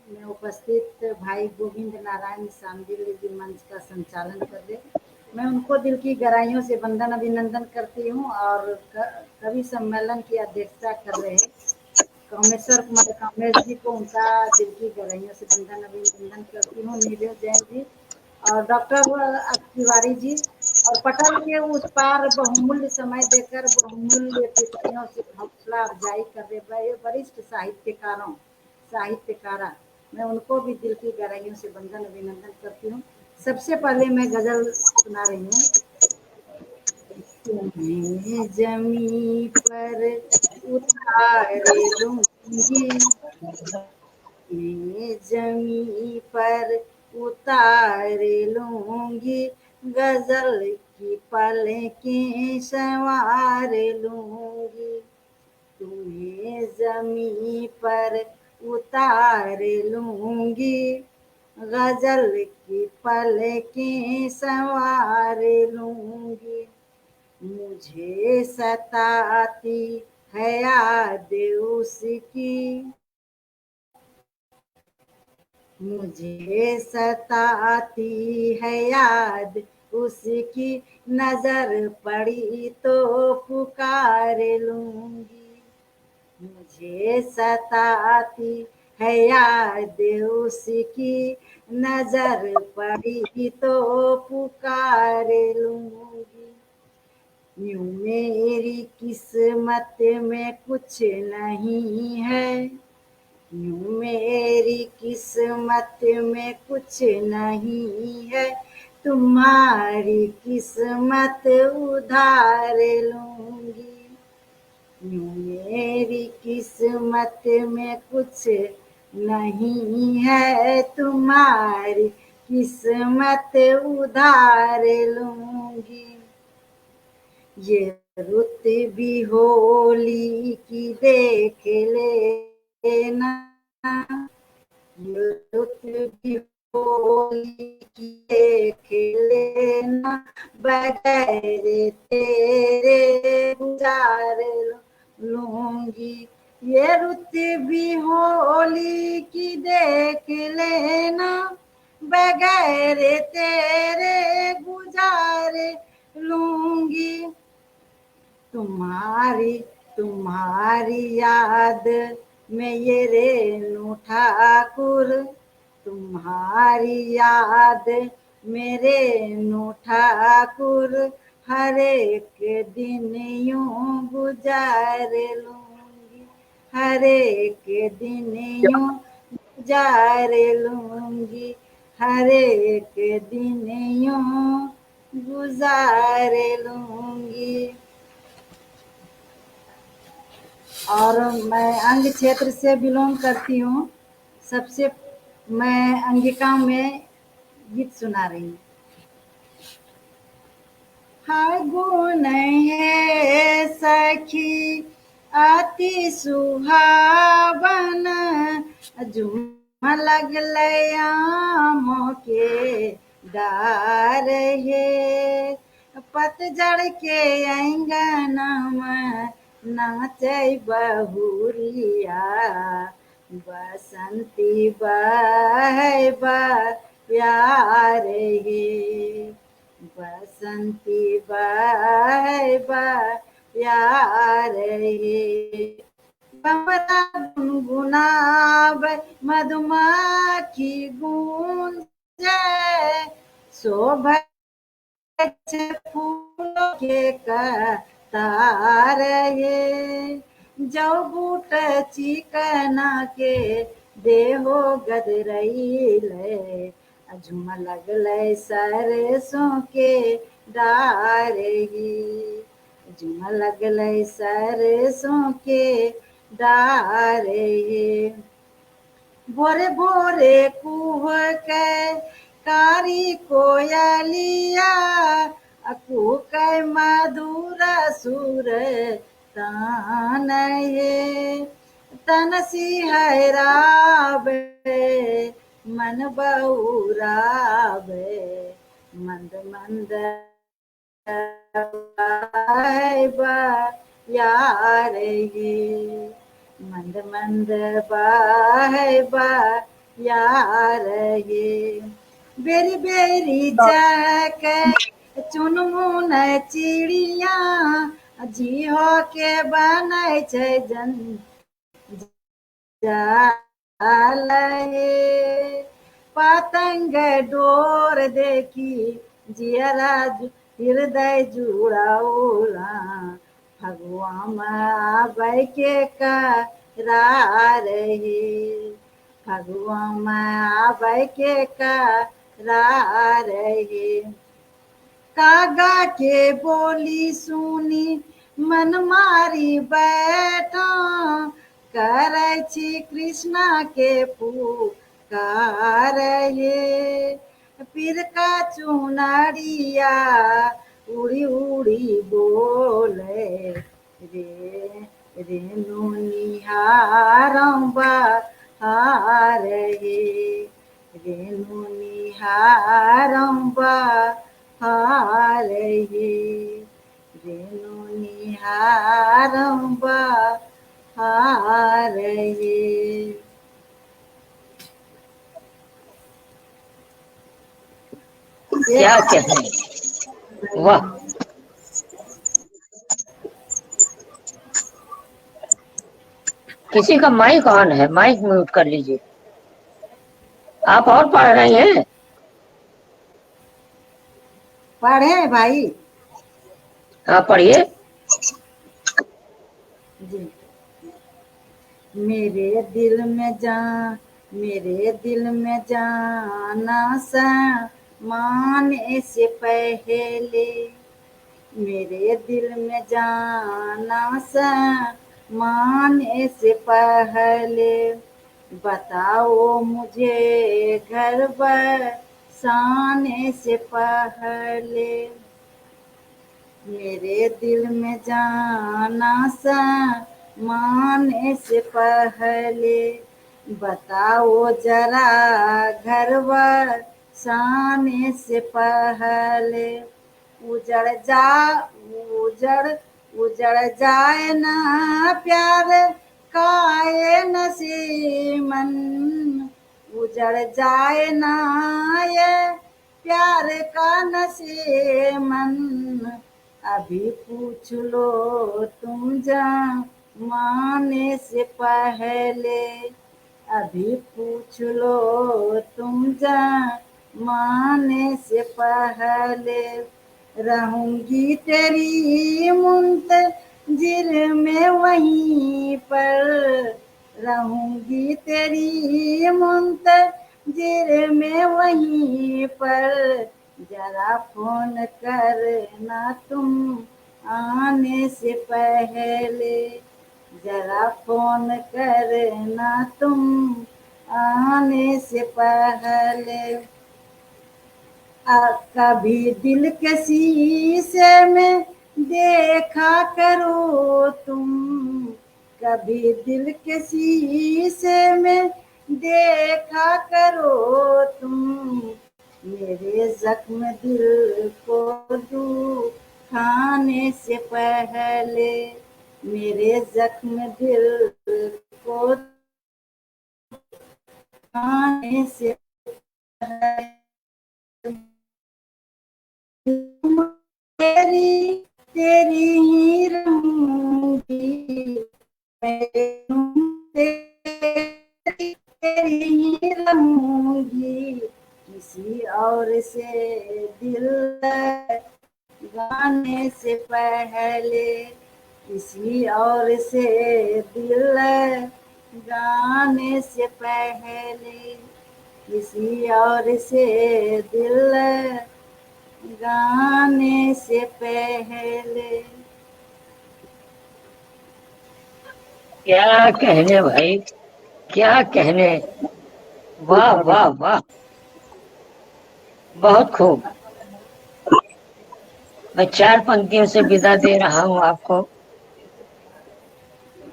[SPEAKER 5] में उपस्थित भाई गोविंद नारायण सांडिल जी मंच का संचालन कर रहे, मैं उनको दिल की गहराइयों से वंदन अभिनंदन करती हूँ। और कवि सम्मेलन की अध्यक्षता कर रहे कामेश्वर कुमार कामेश जी को उनका दिल की गहराइयों से वंदन अभिनंदन करती हूँ। नीरज जैन जी और डॉक्टर तिवारी जी और पटल के उस पार बहुमूल्य समय देकर बहुमूल्य टिप्पणियों से हौसला अफजाई कर रहे वरिष्ठ साहित्यकारा, मैं उनको भी दिल की गहराइयों से वंदन अभिनंदन करती हूँ। सबसे पहले मैं गजल सुना रही हूँ। तुम्हें जमी पर उतारे लूंगी, मैं जमी पर उतार लूंगी, गजल की पलकें संवार लूंगी। तुम्हें जमी पर उतार लूंगी, गजल की पलकें संवार लूंगी। मुझे सताती है याद उसकी, मुझे सताती है याद उसकी, नजर पड़ी तो पुकार लूंगी। मुझे सताती है याद उसकी, नजर पड़ी तो पुकार लूंगी। यूं मेरी किस्मत में कुछ नहीं है, यूं मेरी किस्मत में कुछ नहीं है, तुम्हारी किस्मत उधार लूंगी। यूं मेरी किस्मत में कुछ नहीं है, तुम्हारी किस्मत उधार लूंगी। ये रुत भी होली की देख लेना, ये रुत भी होली की देख लेना, बगैर तेरे गुजार लूंगी। ये रुत भी होली की देख लेना, बगैर तेरे गुजार लूंगी। तुम्हारी तुम्हारी याद में ये रेणु ठाकुर, तुम्हारी याद मेरे रेणु ठाकुर, हर एक दिन यूं गुजार लूंगी, हर एक दिन यूं गुजार लूंगी, हर एक दिन यूं गुजार लूंगी। और मैं अंग क्षेत्र से बिलोंग करती हूँ। सबसे मैं अंगिका में गीत सुना रही हूँ। फागुन है सखी अति सुहावन, झूम लगल आम के डार हे, पतझड़ के अंगना नाचे बहुरिया, बसंती बहबा प्यार हे, बसंती बहबा प्यार हे। बमरा गुनगुनाब मधुमक्खी गूंजे, शोभा फूलों के कतार ये, जो बूट चिकना के देहो गदरैले, झुम लगल सरसों के डार ये, झुम लगल सरसों के डार ये। भोरे भोरे कुह के कारी कोयलिया कूकै मधुर सुर तान ये तन सिहरावे मन बहुरावे मंद मंद यार ये मंद मंद यार ये बेरी बेरी जाके चुनमुन चिड़िया जिहो के बनै छै जन जाल हे पतंग डोर देखी जियरा हृदय जुड़ौला भगवान आबै के करार हे भगवान आबै के करार हे कागा के बोली सुनी मन मारी बैठा करै छी कृष्णा के पुकार हे पीर का चुनरिया उड़ी उड़ी बोले रे रेणु निहारम बहार हे रेणु निहारम बहार हे रेणु निहारम बहार हे।
[SPEAKER 2] क्या कहने, वाह। किसी का माइक ऑन है, माइक म्यूट कर लीजिए। आप और पढ़ रही हैं?
[SPEAKER 5] पढ़े भाई?
[SPEAKER 2] हाँ पढ़िए।
[SPEAKER 5] जी। मेरे दिल में जाना सा माने से पहले मेरे दिल में जाना सा माने से पहले बताओ मुझे घर बसाने से पहले मेरे दिल में जाना सा माने से पहले बताओ जरा घर बसाने से पहले उजड़ जाए ना प्यार काए नसीमन उजड़ जाए ना ये प्यार का नसीमन अभी पूछ लो तुम माने से पहले अभी पूछ लो तुम माने से पहले रहूंगी तेरी मुंतजिर में वहीं पर रहूंगी तेरी मुंतजिर में वहीं पर जरा फोन करना तुम आने से पहले जरा फोन करना तुम आने से पहले कभी दिल के शीशे में देखा करो तुम कभी दिल के शीशे में देखा करो तुम मेरे जख्म दिल को दुखाने से पहले मेरे जख्म दिल को दुखाने से पहले तेरी ही रहूंगी तेरी ही रहूंगी किसी और से दिल गाने से पहले किसी और से दिल गाने से पहले किसी और से दिल गाने से पहले।
[SPEAKER 2] क्या कहने भाई, क्या कहने, वाह वाह वाह। बहुत खूब। मैं 4 पंक्तियों से विदा दे रहा हूँ आपको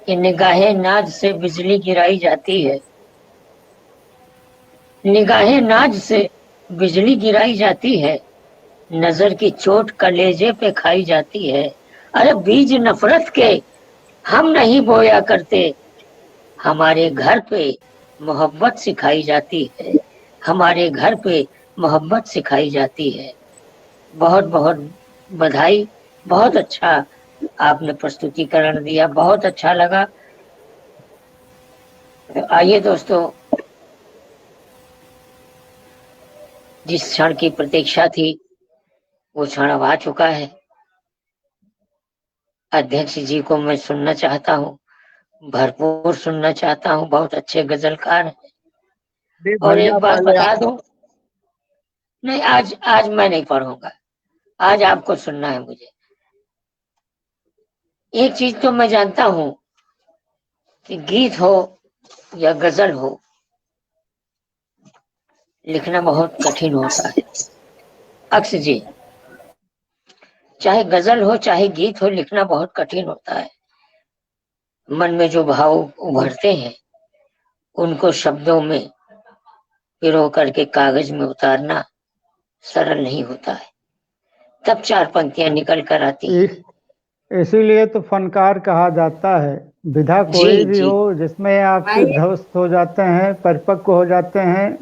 [SPEAKER 2] कि निगाहे नाज से बिजली गिराई जाती है, निगाहे नाज से बिजली गिराई जाती है, नजर की चोट कलेजे पे खाई जाती है। अरे बीज नफरत के हम नहीं बोया करते, हमारे घर पे मोहब्बत सिखाई जाती है, हमारे घर पे मोहब्बत सिखाई जाती है। बहुत बहुत बधाई, बहुत अच्छा आपने प्रस्तुतिकरण दिया, बहुत अच्छा लगा। तो आइए दोस्तों, जिस क्षण की प्रतीक्षा थी वो क्षण अब आ चुका है। अध्यक्ष जी को मैं सुनना चाहता हूँ, भरपूर सुनना चाहता हूँ, बहुत अच्छे गजलकार हैं।
[SPEAKER 3] अरे
[SPEAKER 2] और
[SPEAKER 3] भैया
[SPEAKER 2] एक बात
[SPEAKER 3] पहले
[SPEAKER 2] बता दूं, नहीं आज मैं नहीं पढ़ूंगा, आज आपको सुनना है मुझे। एक चीज तो मैं जानता हूँ कि गीत हो या गजल हो, लिखना बहुत कठिन होता है। अक्स जी, चाहे गजल हो चाहे गीत हो, लिखना बहुत कठिन होता है। मन में जो भाव उभरते हैं उनको शब्दों में पिरो करके कागज में उतारना सरल नहीं होता है, तब 4 पंक्तियां निकल कर आती हैं।
[SPEAKER 6] इसीलिए तो फनकार कहा जाता है। विधा कोई
[SPEAKER 2] जी
[SPEAKER 6] भी
[SPEAKER 2] जी
[SPEAKER 6] हो जिसमें आप
[SPEAKER 5] भाई
[SPEAKER 6] ध्वस्त हो जाते हैं, परिपक्व हो जाते हैं,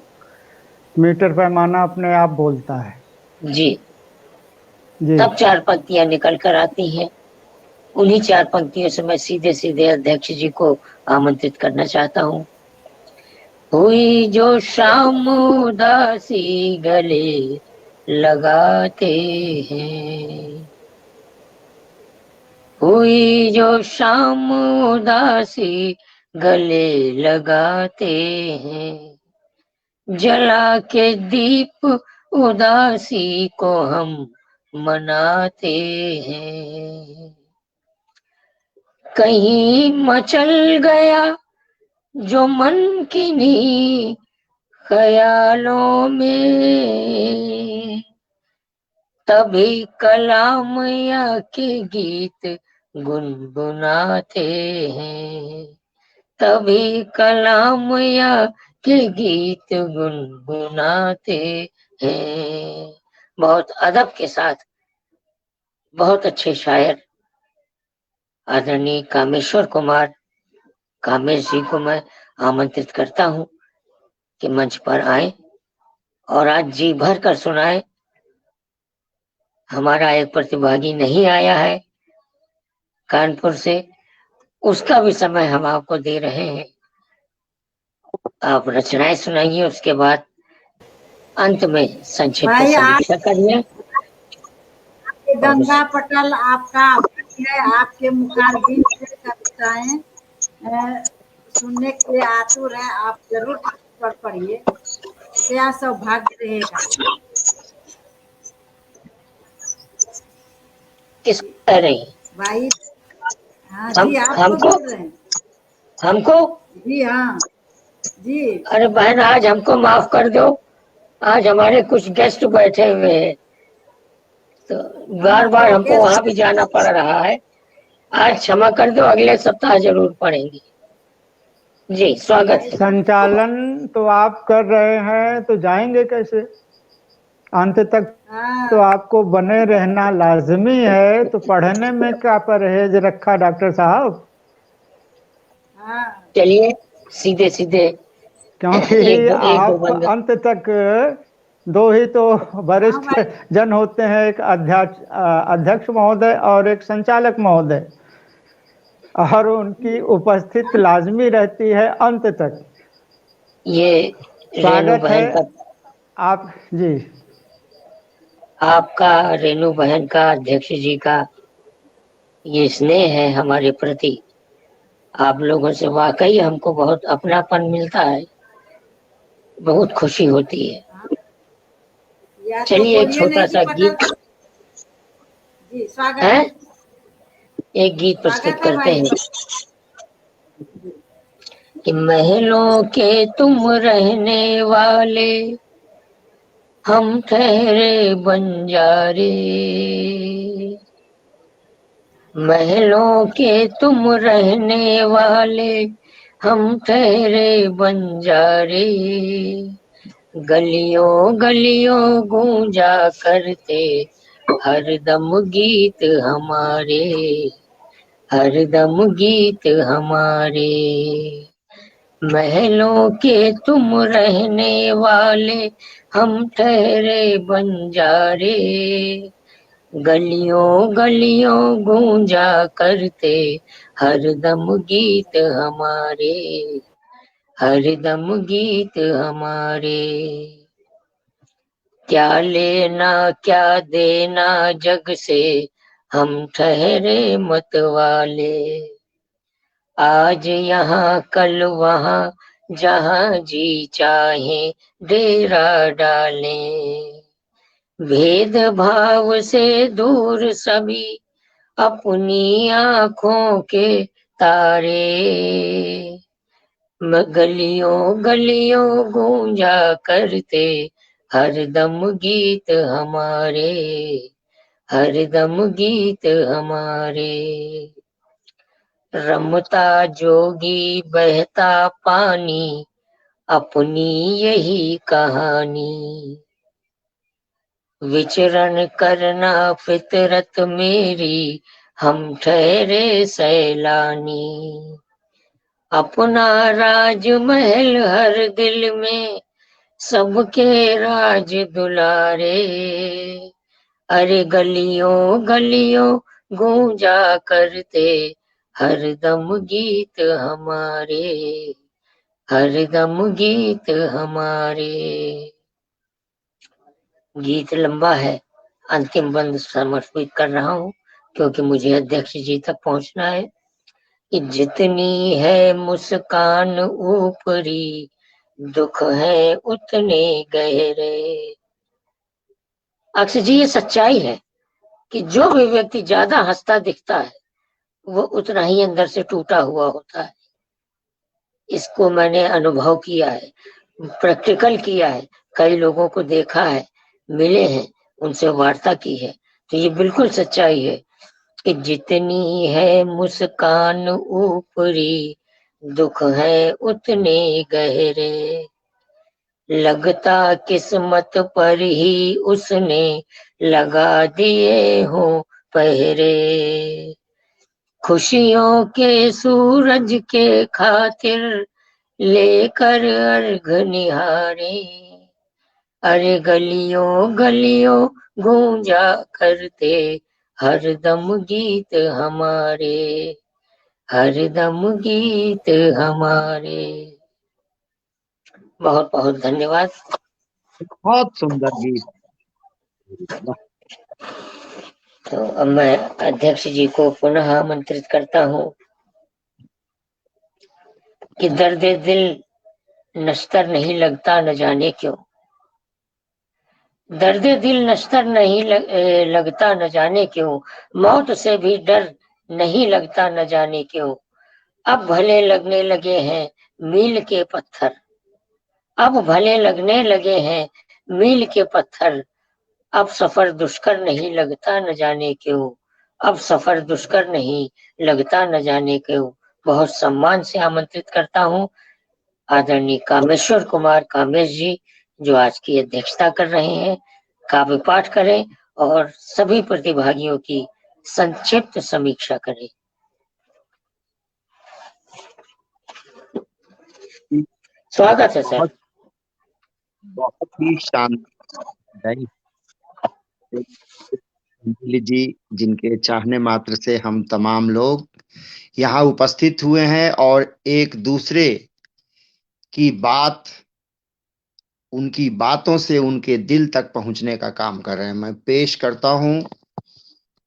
[SPEAKER 6] मीटर पैमाना अपने आप बोलता है।
[SPEAKER 2] जी,
[SPEAKER 6] जी।
[SPEAKER 2] तब 4 पंक्तियां निकल कर आती हैं। उन्हीं 4 पंक्तियों से मैं सीधे सीधे अध्यक्ष जी को आमंत्रित करना चाहता हूँ। हुई जो शाम उदासी गले लगाते हैं, हुई जो शाम उदासी गले लगाते हैं, जला के दीप उदासी को हम मनाते हैं। कहीं मचल गया जो मन किन्हीं ख्यालों में, तभी कलाम या के गीत गुनगुनाते हैं, तभी कलाम या के गीत गुनगुनाते हैं। बहुत अदब के साथ बहुत अच्छे शायर आदरणीय कामेश्वर कुमार कामेश जी को मैं आमंत्रित करता हूँ कि मंच पर आए और आज जी भर कर सुनाए। हमारा एक प्रतिभागी नहीं आया है कानपुर से, उसका भी समय हम आपको दे रहे हैं। आप रचनाएं सुनाइए, उसके बाद अंत में संक्षिप्त
[SPEAKER 5] भाई
[SPEAKER 2] समीक्षा करिए।
[SPEAKER 5] गंगा पटल आपका है, आपके मुखारबिन से कविताएं सुनने के लिए आतुर है। आप जरूर पढ़िए, क्या सौभाग्य रहेगा।
[SPEAKER 2] किस कह रही हैं?
[SPEAKER 5] भाई हाँ
[SPEAKER 2] हम
[SPEAKER 5] जी, आपको
[SPEAKER 2] हमको
[SPEAKER 5] बोल रहे हैं।
[SPEAKER 2] हमको
[SPEAKER 5] जी हाँ जी।
[SPEAKER 2] अरे बहन, आज हमको माफ कर दो, आज हमारे कुछ गेस्ट बैठे हुए हैं, तो बार बार
[SPEAKER 5] तो
[SPEAKER 2] हमको वहां भी जाना पड़ रहा है। आज क्षमा कर दो, अगले सप्ताह जरूर पढ़ेंगे। जी, स्वागत है।
[SPEAKER 6] संचालन तो आप कर रहे हैं तो जाएंगे कैसे? अंत तक तो आपको बने रहना लाजमी है, तो पढ़ने में क्या परहेज रखा डॉक्टर साहब?
[SPEAKER 2] चलिए सीधे सीधे,
[SPEAKER 6] क्योंकि आप
[SPEAKER 2] बंद।
[SPEAKER 6] अंत तक दो ही तो वरिष्ठ जन होते हैं, एक अध्यक्ष महोदय और एक संचालक महोदय, और उनकी उपस्थित लाजमी रहती है अंत तक।
[SPEAKER 2] ये
[SPEAKER 6] स्वागत है आप जी,
[SPEAKER 2] आपका रेणु बहन का, अध्यक्ष जी का ये स्नेह है हमारे प्रति। आप लोगों से वाकई हमको बहुत अपनापन मिलता है, बहुत खुशी होती है। चलिए एक छोटा सा गीत
[SPEAKER 5] जी, स्वागत
[SPEAKER 2] है, एक गीत प्रस्तुत करते हैं कि महलों के तुम रहने वाले, हम ठहरे बंजारे। महलों के तुम रहने वाले, हम ठहरे बंजारे। गलियों गलियों गूंजा करते हरदम गीत हमारे, हरदम गीत हमारे। महलों के तुम रहने वाले, हम ठहरे बंजारे। गलियों गलियों गूंजा करते हरदम गीत हमारे, हरदम गीत हमारे। क्या लेना क्या देना जग से, हम ठहरे मतवाले। आज यहाँ कल वहाँ, जहाँ जी चाहे डेरा डालें। भेद भाव से दूर सभी, अपनी आँखों के तारे। गलियों गलियों गूंजा करते हरदम गीत हमारे, हरदम गीत हमारे। रमता जोगी बहता पानी, अपनी यही कहानी। विचरण करना फितरत मेरी, हम ठहरे सैलानी। अपना राजमहल हर दिल में, सबके राज दुलारे। अरे गलियों गलियों गूंजा करते हरदम गीत हमारे, हरदम गीत हमारे। गीत लंबा है, अंतिम बंद समर्पित कर रहा हूँ क्योंकि मुझे अध्यक्ष जी तक पहुंचना है। कि जितनी है मुस्कान ऊपरी, दुख है उतने गहरे। अक्षय जी, ये सच्चाई है कि जो भी व्यक्ति ज्यादा हंसता दिखता है, वो उतना ही अंदर से टूटा हुआ होता है। इसको मैंने अनुभव किया है, प्रैक्टिकल किया है, कई लोगों को देखा है, मिले हैं, उनसे वार्ता की है, तो ये बिल्कुल सच्चाई है कि जितनी है मुस्कान ऊपरी, दुख है उतने गहरे। लगता किस्मत पर ही उसने लगा दिए हो पहरे। खुशियों के सूरज के खातिर लेकर अर्घ निहारे। अरे गलियों गलियों गूंजा करते हरदम गीत हमारे, हरदम गीत हमारे। बहुत बहुत धन्यवाद।
[SPEAKER 3] बहुत सुंदर गीत।
[SPEAKER 2] तो अब मैं अध्यक्ष जी को पुनः आमंत्रित करता हूँ कि दर्द दिल नश्तर नहीं लगता न जाने क्यों। दर्द दिल नश्तर नहीं लगता न जाने क्यों। मौत से भी डर नहीं लगता न जाने क्यों। अब भले लगने लगे हैं मील के पत्थर, अब भले लगने लगे हैं मील के पत्थर। अब सफर दुष्कर नहीं लगता न जाने क्यों, अब सफर दुष्कर नहीं लगता न जाने क्यों। बहुत सम्मान से आमंत्रित करता हूँ आदरणीय कामेश्वर कुमार कामेश जी, जो आज की अध्यक्षता कर रहे हैं, काव्य पाठ करें और सभी प्रतिभागियों की संक्षिप्त समीक्षा करें। स्वागत है सर।
[SPEAKER 3] बहुत ही शानदार जी, जिनके चाहने मात्र से हम तमाम लोग यहाँ उपस्थित हुए हैं और एक दूसरे की बात, उनकी बातों से उनके दिल तक पहुंचने का काम कर रहे हैं। मैं पेश करता हूं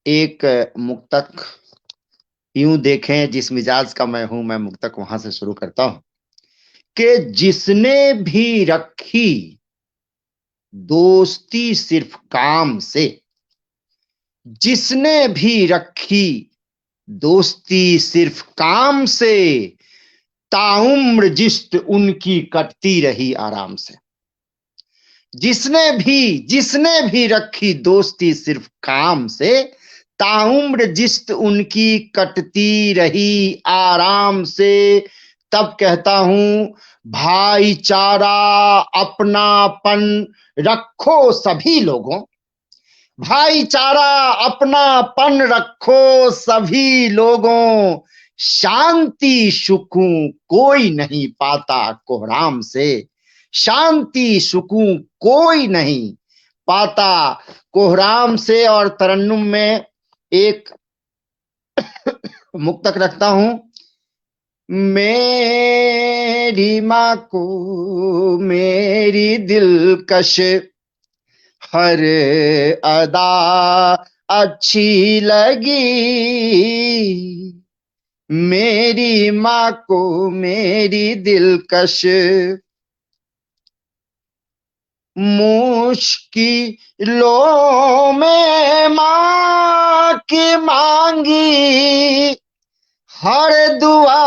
[SPEAKER 3] एक मुक्तक। यूं देखें जिस मिजाज का मैं हूं, मैं मुक्तक वहां से शुरू करता हूं कि जिसने भी रखी दोस्ती सिर्फ काम से, जिसने भी रखी दोस्ती सिर्फ काम से, ताउम्र जिस्त उनकी कटती रही आराम से। जिसने भी रखी दोस्ती सिर्फ काम से, ताउम्र जिस्त उनकी कटती रही आराम से। तब कहता हूं भाईचारा अपनापन रखो सभी लोगों, भाईचारा अपनापन रखो सभी लोगों, शांति सुकून कोई नहीं पाता कोहराम से, शांति सुकून कोई नहीं पाता कोहराम से। और तरन्नुम में एक मुक्तक रखता हूं, मेरी माँ को मेरी दिलकश हर अदा अच्छी लगी, मेरी माँ को मेरी दिलकश मुश्किलों में माँ की मांगी हर दुआ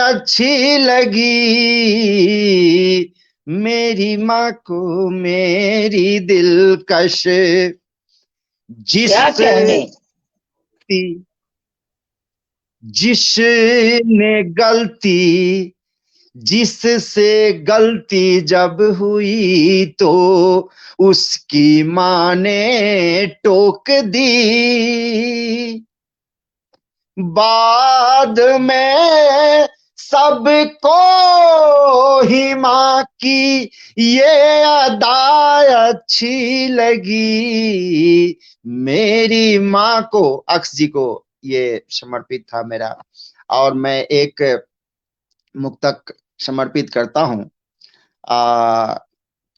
[SPEAKER 3] अच्छी लगी, मेरी माँ को मेरी दिलकश।
[SPEAKER 2] क्या कहने।
[SPEAKER 3] जिससे गलती जब हुई तो उसकी माँ ने टोक दी, बाद में सबको ही माँ की ये अदा अच्छी लगी, मेरी माँ को। अक्स जी को ये समर्पित था मेरा। और मैं एक मुक्तक समर्पित करता हूं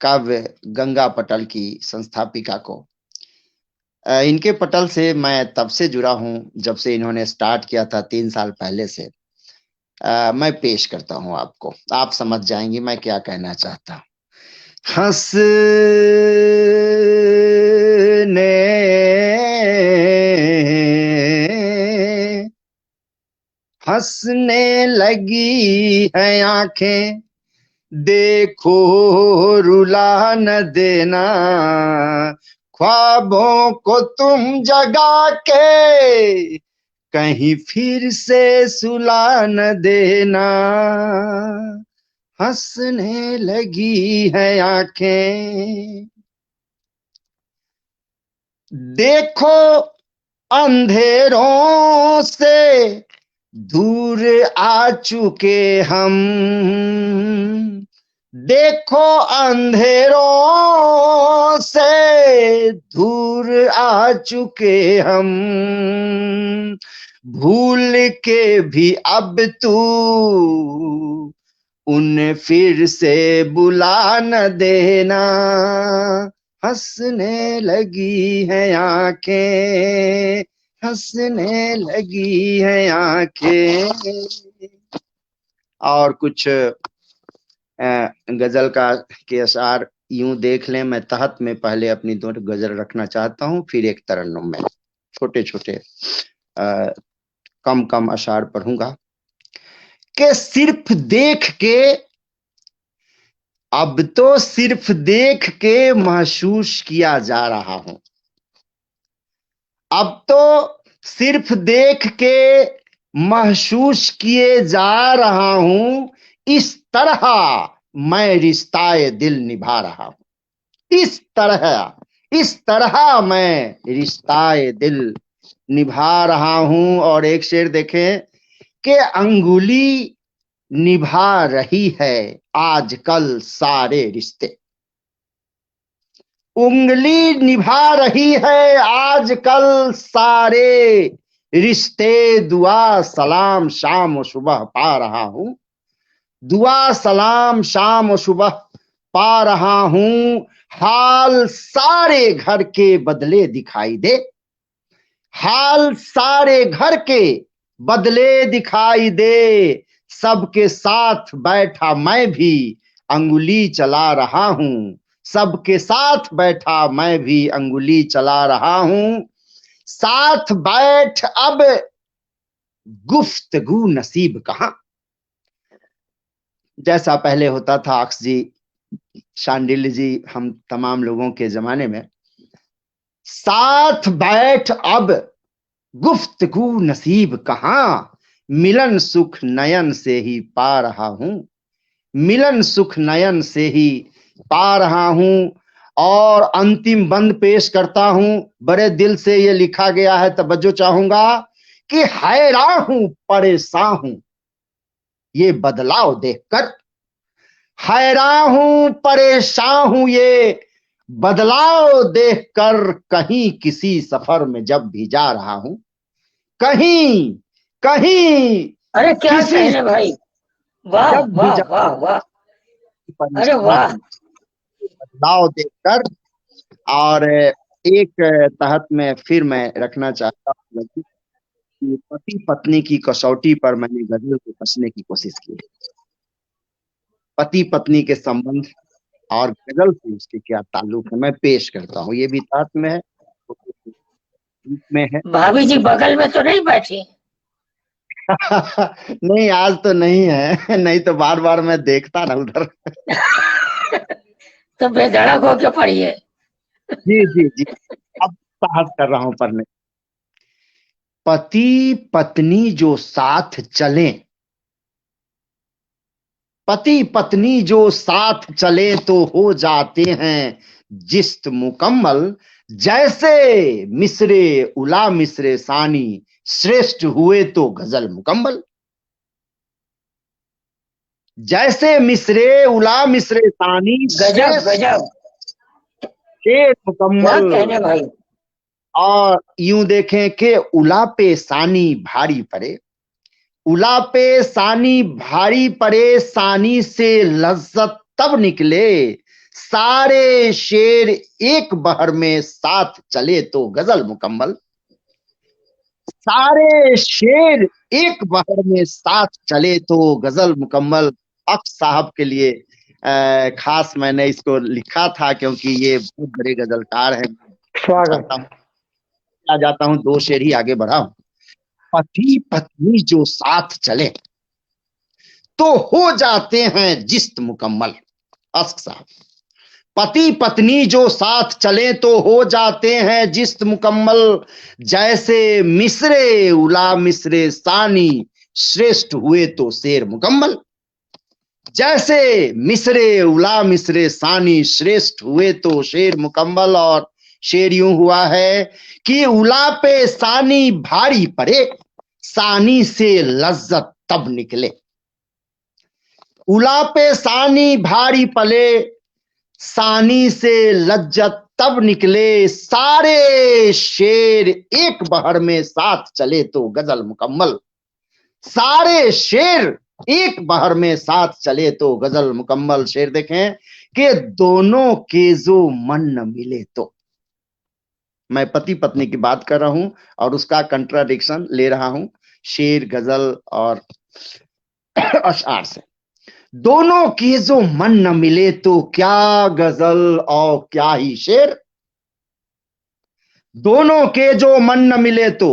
[SPEAKER 3] काव्य गंगा पटल की संस्थापिका को। इनके पटल से मैं तब से जुड़ा हूं जब से इन्होंने स्टार्ट किया था 3 साल पहले से। मैं पेश करता हूं आपको, आप समझ जाएंगे मैं क्या कहना चाहता हूं। हंसने लगी हैं आंखें, देखो रुला न देना, ख्वाबों को तुम जगा के कहीं फिर से सुला न देना, हंसने लगी है आंखें, देखो अंधेरों से दूर आ चुके हम, देखो अंधेरों से दूर आ चुके हम, भूल के भी अब तू उन्हें फिर से बुला न देना, हंसने लगी है आंखें, हंसने लगी है आंखें। और कुछ गजल का के अशार यूं देख लें। मैं तहत में पहले अपनी 2 गजल रखना चाहता हूं, फिर एक तरन्नुम में छोटे छोटे कम कम अशार पढ़ूंगा। कि सिर्फ देख के, अब तो सिर्फ देख के महसूस किया जा रहा हूं, अब तो सिर्फ देख के महसूस किए जा रहा हूं, इस तरह मैं रिश्ताए दिल निभा रहा हूं, इस तरह मैं रिश्ताए दिल निभा रहा हूं। और एक शेर देखें कि अंगुली निभा रही है आजकल सारे रिश्ते, उंगली निभा रही है आजकल सारे रिश्ते, दुआ सलाम शाम और सुबह पा रहा हूं, दुआ सलाम शाम और सुबह पा रहा हूं, हाल सारे घर के बदले दिखाई दे, हाल सारे घर के बदले दिखाई दे, सबके साथ बैठा मैं भी अंगुली चला रहा हूं, सबके साथ बैठा मैं भी अंगुली चला रहा हूं, साथ बैठ अब गुफ्तगू नसीब कहां। जैसा पहले होता था अक्स जी, शांडिल्य जी हम तमाम लोगों के जमाने में, साथ बैठ अब गुफ्तगू नसीब कहाँ, मिलन सुख नयन से ही पा रहा हूं, मिलन सुख नयन से ही पा रहा हूं। और अंतिम बंद पेश करता हूं, बड़े दिल से ये लिखा गया है, तवज्जो चाहूंगा कि हैरान हूं परेशान हूं ये बदलाव देखकर, हैरान हूं परेशान हूं ये बदलाव देखकर, कहीं किसी सफर में जब भी जा रहा हूं, कहीं कहीं
[SPEAKER 2] अरे क्या
[SPEAKER 3] किसी
[SPEAKER 2] कहने भाई, वाह
[SPEAKER 3] जब भी
[SPEAKER 2] वाह
[SPEAKER 3] जा
[SPEAKER 2] वाह वाह, अरे
[SPEAKER 3] परेशान
[SPEAKER 2] वाह।
[SPEAKER 3] हूं बदलाव देखकर। और एक तहत में फिर मैं रखना चाहता हूँ कि पति पत्नी की कसौटी पर मैंने गजल को कसने की कोशिश की है। पति पत्नी के संबंध और गजल से उसके क्या ताल्लुक है, मैं पेश करता हूँ। ये भी तहत में है, में है।
[SPEAKER 2] भाभी जी बगल में तो नहीं बैठी?
[SPEAKER 3] नहीं आज तो नहीं है, नहीं तो बार बार मैं देखता ना उधर।
[SPEAKER 2] तो बेधड़क होके पढ़िए।
[SPEAKER 3] जी जी जी, अब साहस कर रहा हूं पढ़ने। पति पत्नी जो साथ चले, पति पत्नी जो साथ चले तो हो जाते हैं जिस्त मुकम्मल, जैसे मिसरे उला मिसरे सानी श्रेष्ठ हुए तो गजल मुकम्मल, जैसे मिसरे उला मिसरे सानी
[SPEAKER 2] गजब
[SPEAKER 3] श्रेष्ठ
[SPEAKER 2] गजब,
[SPEAKER 3] शेर
[SPEAKER 2] क्या
[SPEAKER 3] मुकम्मल।
[SPEAKER 2] कहने भाई।
[SPEAKER 3] और यूं देखें कि उला पे सानी भारी पड़े, उला पे सानी भारी पड़े, सानी से लज्जत तब निकले, सारे शेर एक बहर में साथ चले तो गजल मुकम्मल, सारे शेर एक बहर में साथ चले तो गजल मुकम्मल। अक्स साहब के लिए खास मैंने इसको लिखा था क्योंकि ये बहुत बड़े गजलकार हैं।
[SPEAKER 6] स्वागत।
[SPEAKER 3] आ जाता हूं, दो शेर ही आगे बढ़ा। पति पत्नी जो साथ चले तो हो जाते हैं जिस्त मुकम्मल। अस्क साहब, पति पत्नी जो साथ चले तो हो जाते हैं जिस्त मुकम्मल, जैसे मिसरे उला मिसरे सानी श्रेष्ठ हुए तो शेर मुकम्मल, जैसे मिसरे उला मिसरे सानी श्रेष्ठ हुए तो शेर मुकम्मल। और शेर यूं हुआ है कि उला पे सानी भारी पड़े, सानी से लज्जत तब निकले, उला पे सानी भारी पले, सानी से लज्जत तब निकले, सारे शेर एक बहर में साथ चले तो गजल मुकम्मल, सारे शेर एक बहर में साथ चले तो गजल मुकम्मल। शेर देखें कि दोनों के जो मन न मिले तो, मैं पति पत्नी की बात कर रहा हूं और उसका कंट्राडिक्शन ले रहा हूं शेर गजल और अशआर से। दोनों की जो मन न मिले तो क्या गजल और क्या ही शेर, दोनों के जो मन न मिले तो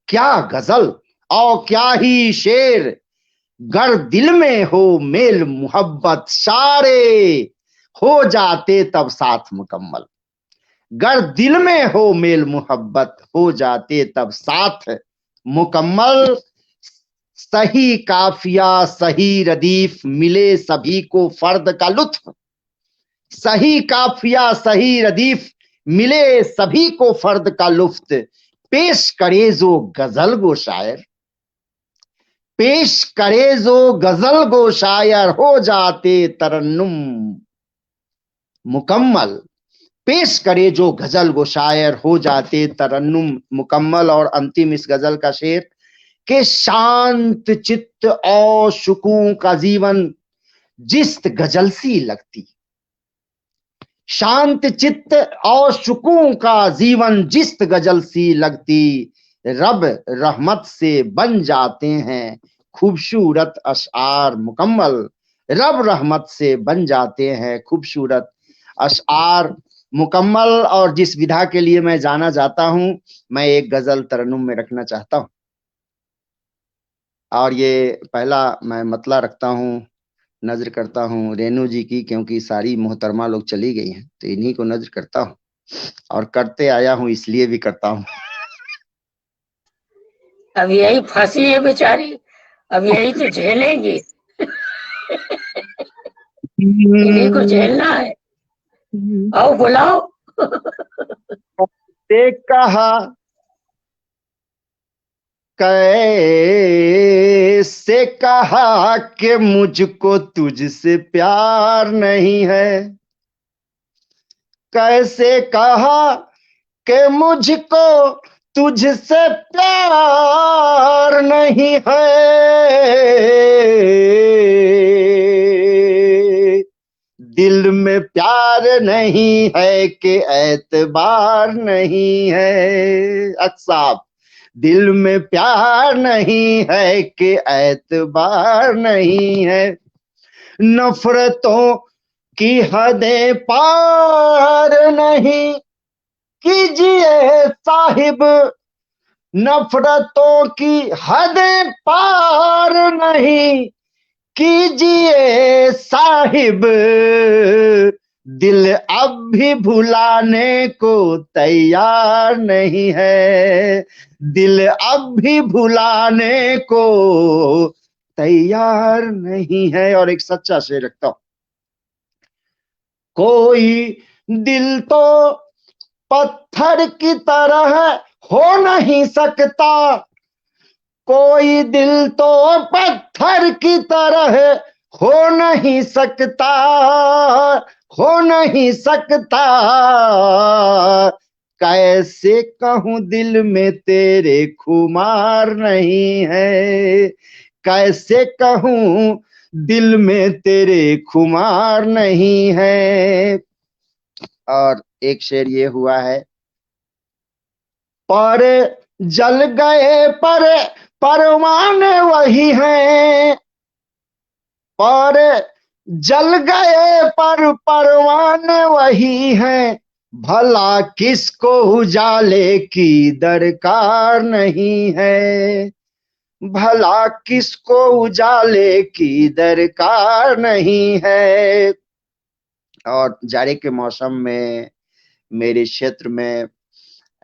[SPEAKER 3] क्या गजल और क्या ही शेर, गर दिल में हो मेल मोहब्बत सारे हो जाते तब साथ मुकम्मल, गर दिल में हो मेल मोहब्बत हो जाते तब साथ मुकम्मल, सही काफिया सही रदीफ मिले सभी को फर्द का लुत्फ, सही काफिया सही रदीफ मिले सभी को फर्द का लुफ्त, पेश करे जो गजल गो शायर, पेश करे जो गजल गो शायर हो जाते तरन्नुम मुकम्मल, पेश करे जो गजल गो शायर हो जाते तरन्नुम मुकम्मल। और अंतिम इस गजल का शेर के शांत चित्त और सुकून का जीवन जिस्त गजल सी लगती, शांत चित्त और सुकून का जीवन जिस्त गजल सी लगती, रब रहमत से बन जाते हैं खूबसूरत अशआर मुकम्मल, रब रहमत से बन जाते हैं खूबसूरत अशआर मुकम्मल। और जिस विधा के लिए मैं जाना जाता हूं, मैं एक गजल तरन्नुम में रखना चाहता हूं। और ये पहला मैं मतला रखता हूं नजर करता हूँ रेणु जी की, क्योंकि सारी मोहतरमा लोग चली गई हैं, तो इन्हीं को नजर करता हूँ और करते आया हूँ, इसलिए भी करता हूँ।
[SPEAKER 2] अब यही फांसी है बेचारी, अब यही तो झेलेंगी, इन्हीं को झेलना है। आओ बुलाओ।
[SPEAKER 3] ते कहा कैसे कहा कि मुझको तुझसे प्यार नहीं है, कैसे कहा कि मुझको तुझसे प्यार नहीं है, दिल में प्यार नहीं है कि एतबार नहीं है। साहब, दिल में प्यार नहीं है कि एतबार नहीं है, नफरतों की हदें पार नहीं कीजिए साहिब, नफरतों की हदें पार नहीं कीजिए साहिब, दिल अब भी भुलाने को तैयार नहीं है, दिल अब भी भुलाने को तैयार नहीं है। और एक सच्चा शेर रखता हूं, कोई दिल तो पत्थर की तरह हो नहीं सकता, कोई दिल तो पत्थर की तरह हो नहीं सकता, हो नहीं सकता, कैसे कहूं दिल में तेरे खुमार नहीं है, कैसे कहूं दिल में तेरे खुमार नहीं है। और एक शेर ये हुआ है, पर जल गए पर परवाने वही हैं, पर जल गए पर परवाने वही हैं, भला किसको उजाले की दरकार नहीं है, भला किसको उजाले की दरकार नहीं है। और जाड़े के मौसम में मेरे क्षेत्र में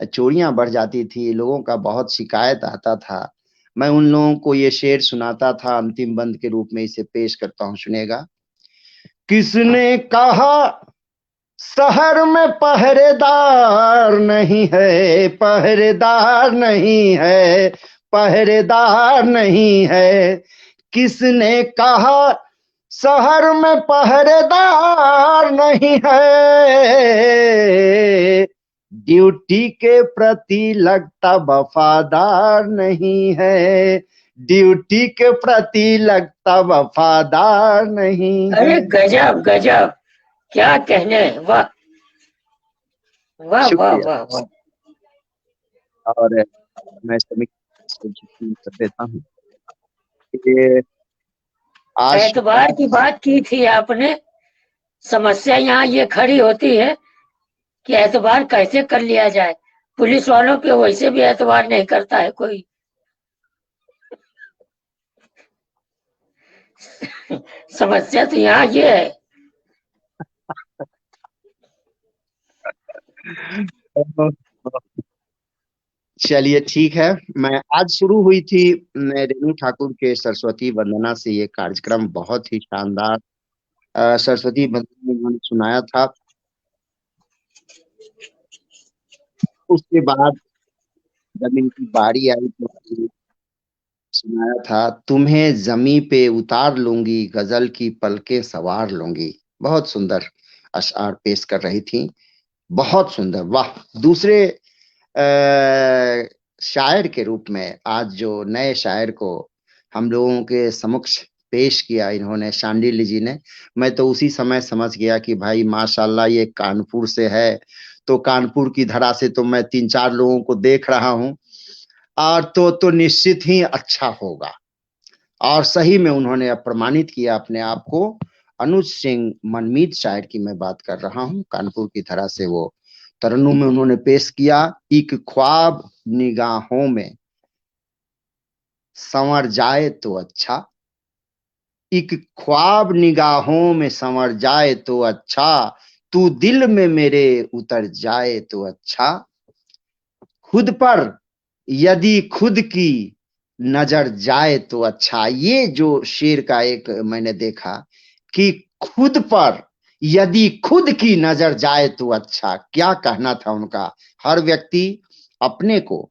[SPEAKER 3] चोरियां बढ़ जाती थी, लोगों का बहुत शिकायत आता था, मैं उन लोगों को ये शेर सुनाता था, अंतिम बंद के रूप में इसे पेश करता हूं, सुनेगा। किसने कहा शहर में पहरेदार नहीं है, पहरेदार नहीं है, पहरेदार नहीं है, किसने कहा शहर में पहरेदार नहीं है, ड्यूटी के प्रति लगता वफादार नहीं है, ड्यूटी के प्रति लगता वफादार नहीं है।
[SPEAKER 2] अरे गजब गजब, क्या कहने, वाह वाह वाह
[SPEAKER 3] शुक्रिया।
[SPEAKER 2] वाह वाह।
[SPEAKER 3] और मैं समीक्षा कर देता हूँ कि आज
[SPEAKER 2] एतबार की बात की थी आपने, समस्या यहाँ ये खड़ी होती है कि एतबार कैसे कर लिया जाए, पुलिस वालों पे वैसे भी एतबार नहीं करता है कोई। समस्या तो यहाँ ये है।
[SPEAKER 3] चलिए ठीक है, मैं आज शुरू हुई थी रेणु ठाकुर के सरस्वती वंदना से ये कार्यक्रम, बहुत ही शानदार सरस्वती वंदना उन्होंने सुनाया था। उसके बाद जब इनकी बारी आई तो सुनाया था, तुम्हें जमी पे उतार लूंगी, गजल की पलकें सवार लूंगी। बहुत सुंदर अशआर पेश कर रही थी, बहुत सुंदर, वाह। दूसरे शायर के रूप में आज जो नए शायर को हम लोगों के समक्ष पेश किया इन्होंने, शांडिल्य जी ने, मैं तो उसी समय समझ गया कि भाई माशाल्लाह ये कानपुर से है, तो कानपुर की धरा से तो मैं 3-4 लोगों को देख रहा हूं, और तो निश्चित ही अच्छा होगा। और सही में उन्होंने प्रमाणित किया अपने आप को। अनुज सिंह मनमीत शायर की मैं बात कर रहा हूं, कानपुर की धरा से वो तरन्नुम में उन्होंने पेश किया, एक ख्वाब निगाहों में संवर जाए तो अच्छा, एक ख्वाब निगाहों में संवर जाए तो अच्छा, तू दिल में मेरे उतर जाए तो अच्छा। खुद पर यदि खुद की नजर जाए तो अच्छा। ये जो शेर का एक मैंने देखा कि खुद पर यदि खुद की नजर जाए तो अच्छा। क्या कहना था उनका। हर व्यक्ति अपने को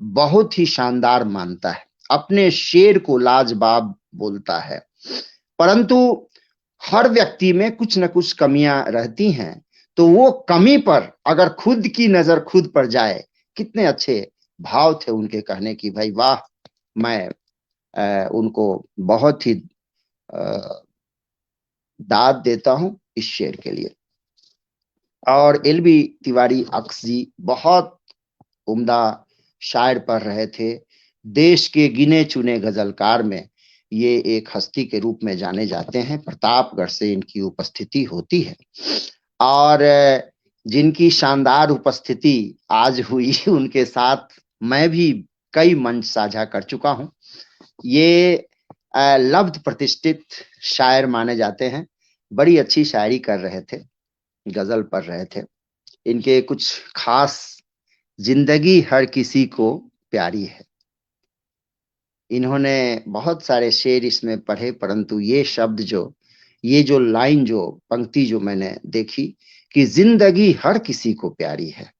[SPEAKER 3] बहुत ही शानदार मानता है, अपने शेर को लाजवाब बोलता है, परंतु हर व्यक्ति में कुछ न कुछ कमियां रहती हैं। तो वो कमी पर अगर खुद की नजर खुद पर जाए, कितने अच्छे भाव थे उनके कहने की। भाई वाह, मैं उनको बहुत ही दाद देता हूं इस शेर के लिए। और एलबी तिवारी अक्स जी बहुत उम्दा शायर पढ़ रहे थे। देश के गिने चुने गजलकार में ये एक हस्ती के रूप में जाने जाते हैं। प्रतापगढ़ से इनकी उपस्थिति होती है और जिनकी शानदार उपस्थिति आज हुई, उनके साथ मैं भी कई मंच साझा कर चुका हूं। ये लब्ध प्रतिष्ठित शायर माने जाते हैं। बड़ी अच्छी शायरी कर रहे थे, गजल पढ़ रहे थे। इनके कुछ खास, जिंदगी हर किसी को प्यारी है। इन्होंने बहुत सारे शेर इसमें पढ़े, परंतु ये शब्द ये जो लाइन, जो पंक्ति जो मैंने देखी कि जिंदगी हर किसी को प्यारी है,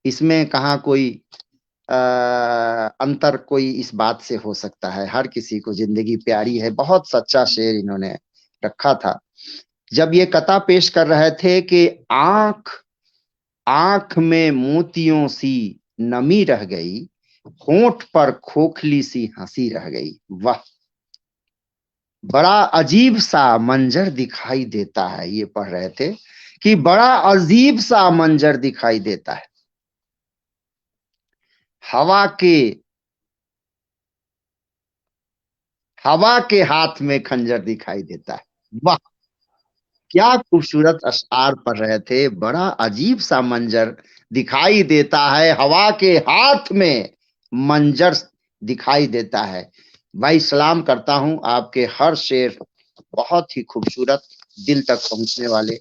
[SPEAKER 3] इसमें कहाँ कोई अंतर कोई इस बात से हो सकता है। हर किसी को जिंदगी प्यारी है। बहुत सच्चा शेर इन्होंने रखा था। जब ये कथा पेश कर रहे थे कि आंख में मोतियों सी नमी रह गई, होंठ पर खोखली सी हंसी रह गई। वाह, बड़ा अजीब सा मंजर दिखाई देता है। ये पढ़ रहे थे कि बड़ा अजीब सा मंजर दिखाई देता है। हवा के हाथ में खंजर दिखाई देता है। वाह, क्या खूबसूरत अशआर पढ़ रहे थे। बड़ा अजीब सा मंजर दिखाई देता है, हवा के हाथ में मंजर दिखाई देता है। भाई सलाम करता हूं, आपके हर शेर बहुत ही खूबसूरत, दिल तक पहुंचने वाले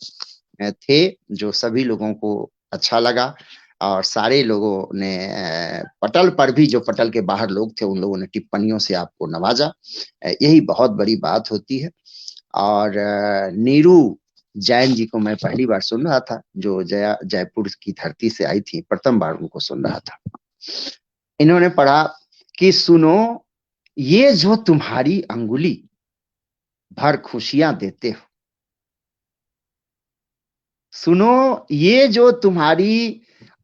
[SPEAKER 3] थे, जो सभी लोगों को अच्छा लगा। और सारे लोगों ने पटल पर भी, जो पटल के बाहर लोग थे, उन लोगों ने टिप्पणियों से आपको नवाजा। यही बहुत बड़ी बात होती है। और नीरू जैन जी को मैं पहली बार सुन रहा था, जो जयपुर की धरती से आई थी, प्रथम बार उनको सुन रहा था। इन्होंने पढ़ा कि सुनो ये जो तुम्हारी अंगुली भर खुशियां देते हो, सुनो ये जो तुम्हारी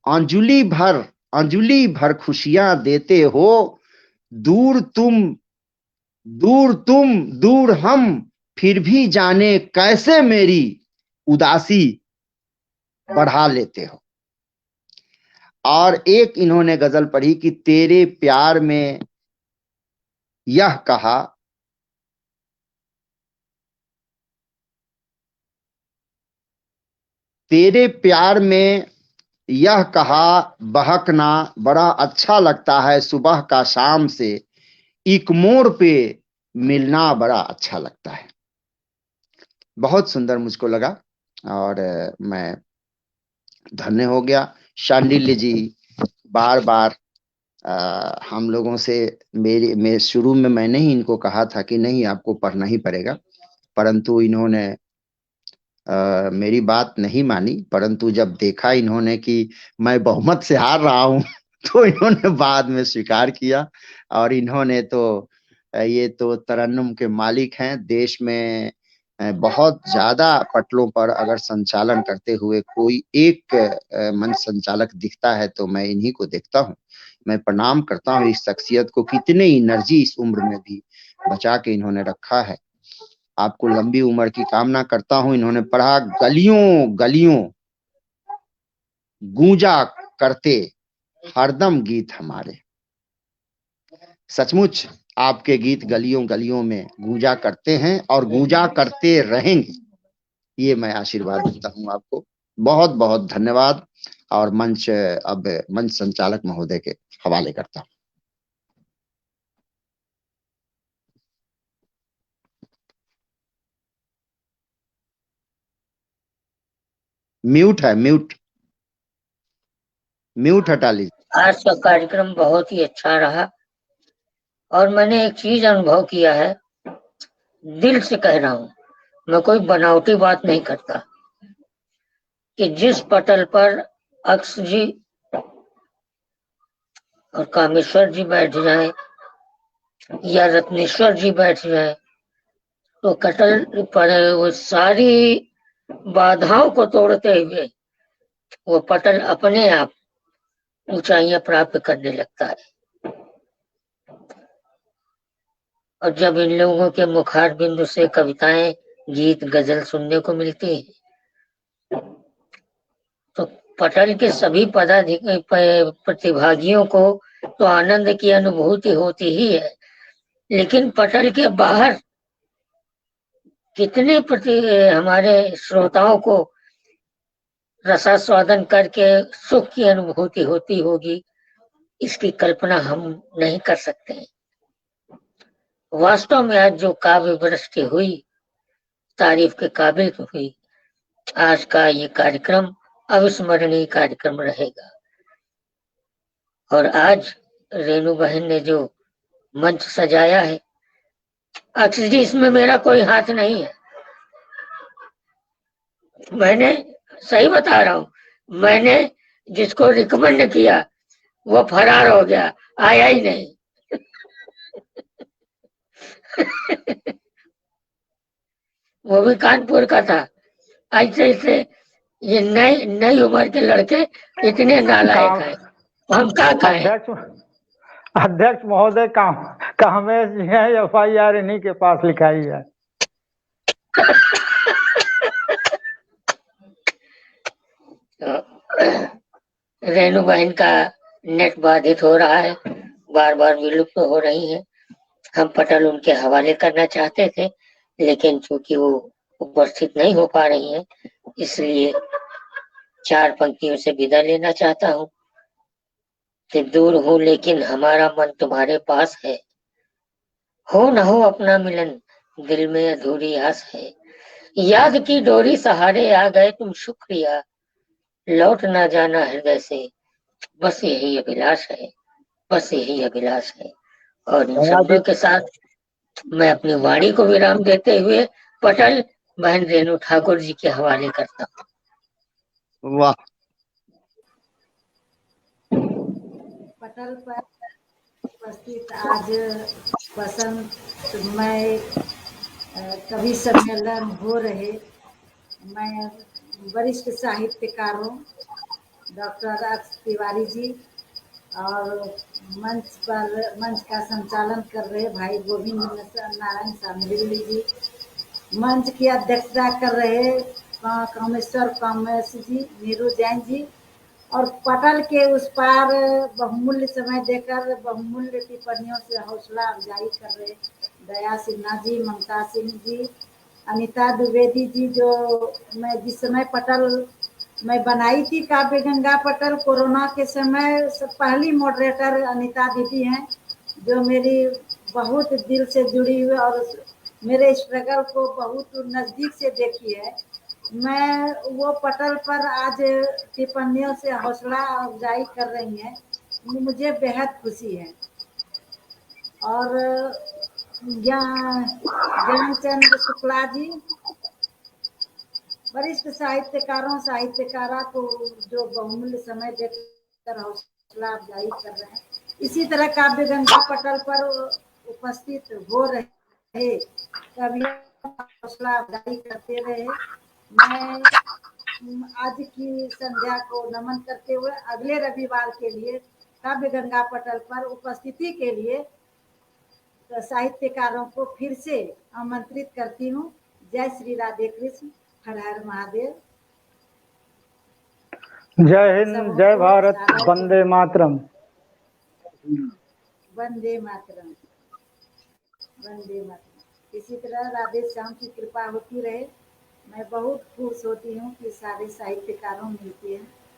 [SPEAKER 3] अंजुली भर खुशियां देते हो, दूर तुम दूर हम, फिर भी जाने कैसे मेरी उदासी बढ़ा लेते हो। और एक इन्होंने गजल पढ़ी कि तेरे प्यार में यह कहा, तेरे प्यार में यह कहा बहकना बड़ा अच्छा लगता है, सुबह का शाम से एक मोड़ पे मिलना बड़ा अच्छा लगता है। बहुत सुंदर मुझको लगा और मैं धन्य हो गया। शांडिल्य जी बार बार हम लोगों से, मेरे शुरू में मैंने ही इनको कहा था कि नहीं आपको पढ़ना ही पड़ेगा, परंतु इन्होंने मेरी बात नहीं मानी। परंतु जब देखा इन्होंने कि मैं बहुमत से हार रहा हूं तो इन्होंने बाद में स्वीकार किया। और इन्होंने तो ये तो तरन्नुम के मालिक हैं। देश में बहुत ज्यादा पटलों पर अगर संचालन करते हुए कोई एक मंच संचालक दिखता है तो मैं इन्हीं को देखता हूं। मैं प्रणाम करता हूं इस शख्सियत को, कितने एनर्जी इस उम्र में भी बचा के इन्होंने रखा है। आपको लंबी उम्र की कामना करता हूं। इन्होंने पढ़ा गलियों गलियों गूंजा करते हरदम गीत हमारे। सचमुच आपके गीत गलियों गलियों में गूंजा करते हैं और गूंजा करते रहेंगे, ये मैं आशीर्वाद देता हूं आपको। बहुत बहुत धन्यवाद। और अब मंच संचालक महोदय के हवाले करता हूं। म्यूट है, म्यूट म्यूट हटा लीजिए।
[SPEAKER 2] आज का कार्यक्रम बहुत ही अच्छा रहा और मैंने एक चीज अनुभव किया है, दिल से कह रहा हूँ, मैं कोई बनावटी बात नहीं करता, कि जिस पटल पर अक्ष जी और कामेश्वर जी बैठ जाए या रत्नेश्वर जी बैठ जाए, तो कटल पर वो सारी बाधाओं को तोड़ते हुए वो पटल अपने आप ऊंचाइयां प्राप्त करने लगता है। और जब इन लोगों के मुखार बिंदु से कविताएं, गीत, गजल सुनने को मिलती है, तो पटल के सभी प्रतिभागियों को तो आनंद की अनुभूति होती ही है, लेकिन पटल के बाहर कितने हमारे श्रोताओं को रसास्वादन करके सुख की अनुभूति होती होगी, इसकी कल्पना हम नहीं कर सकते हैं। वास्तव में आज जो काव्य वृष्टि हुई, तारीफ के काबिल हुई। आज का ये कार्यक्रम अविस्मरणीय कार्यक्रम रहेगा। और आज रेणु बहन ने जो मंच सजाया है, अक्षय जी इसमें मेरा कोई हाथ नहीं है, मैंने सही बता रहा हूँ, मैंने जिसको रिकमेंड किया वो फरार हो गया, आया ही नहीं। वो भी कानपुर का था। ऐसे ऐसे ये नई नई उम्र के लड़के इतने नालायक हैं, हम क्या कहें।
[SPEAKER 6] अध्यक्ष महोदय कामेश जी है, FIR इन्हीं के पास लिखाई है।
[SPEAKER 2] रेणु बहन का नेट बाधित हो रहा है, बार बार विलुप्त हो रही है। हम पटल उनके हवाले करना चाहते थे, लेकिन चूंकि वो उपस्थित नहीं हो पा रही हैं, इसलिए 4 पंक्तियों से विदा लेना चाहता हूँ कि दूर हूँ लेकिन हमारा मन तुम्हारे पास है, हो न हो अपना मिलन दिल में अधूरी आस है, याद की डोरी सहारे आ गए तुम शुक्रिया, लौट ना जाना हृदय से, बस यही अभिलाष है, बस यही अभिलाष है। और इन शब्दों के साथ मैं अपनी वाणी को विराम देते हुए पटल बहन रेणु ठाकुर जी के हवाले करता हूँ।
[SPEAKER 3] वाह,
[SPEAKER 5] पटल पर उपस्थित आज बसंतमय कवि सम्मेलन हो रहे, मैं वरिष्ठ साहित्यकारों डॉक्टर अक्ष तिवारी जी और मंच का संचालन कर रहे भाई गोविंद नारायण सामदिल्ली जी, मंच की अध्यक्षता कर रहे कामेश्वर कामेश जी, नीरू जैन जी, और पटल के उस पार बहुमूल्य समय देकर बहुमूल्य टिप्पणियों से हौसला अफजाई कर रहे दया सिन्हा जी, ममता सिंह जी, अनिता द्विवेदी जी, जो मैं जिस समय पटल मैं बनाई थी काव्य गंगा पटल कोरोना के समय, पहली मॉडरेटर अनिता दीदी हैं, जो मेरी बहुत दिल से जुड़ी हुई और मेरे स्ट्रगल को बहुत नज़दीक से देखी है। मैं वो पटल पर आज टिप्पणियों से हौसला अफजाई कर रही हैं, मुझे बेहद खुशी है। और ज्ञानचंद्र शुक्ला जी वरिष्ठ साहित्यकारा को जो बहुमूल्य समय देकर हौसला अफजाई कर रहे हैं, इसी तरह काव्य गंगा पटल पर उपस्थित हो रहे कभी हौसला अफजाई करते रहे। मैं आज की संध्या को नमन करते हुए अगले रविवार के लिए काव्य गंगा पटल पर उपस्थिति के लिए साहित्यकारों को फिर से आमंत्रित करती हूँ। जय श्री राधे कृष्ण, हर हर महादेव,
[SPEAKER 6] जय हिंद, जय भारत, वंदे मातरम।
[SPEAKER 5] वंदे मातरम, वंदे मातरम। इसी तरह राधे श्याम की कृपा होती रहे। मैं बहुत खुश होती हूँ कि सारे साहित्यकारों मिलते हैं।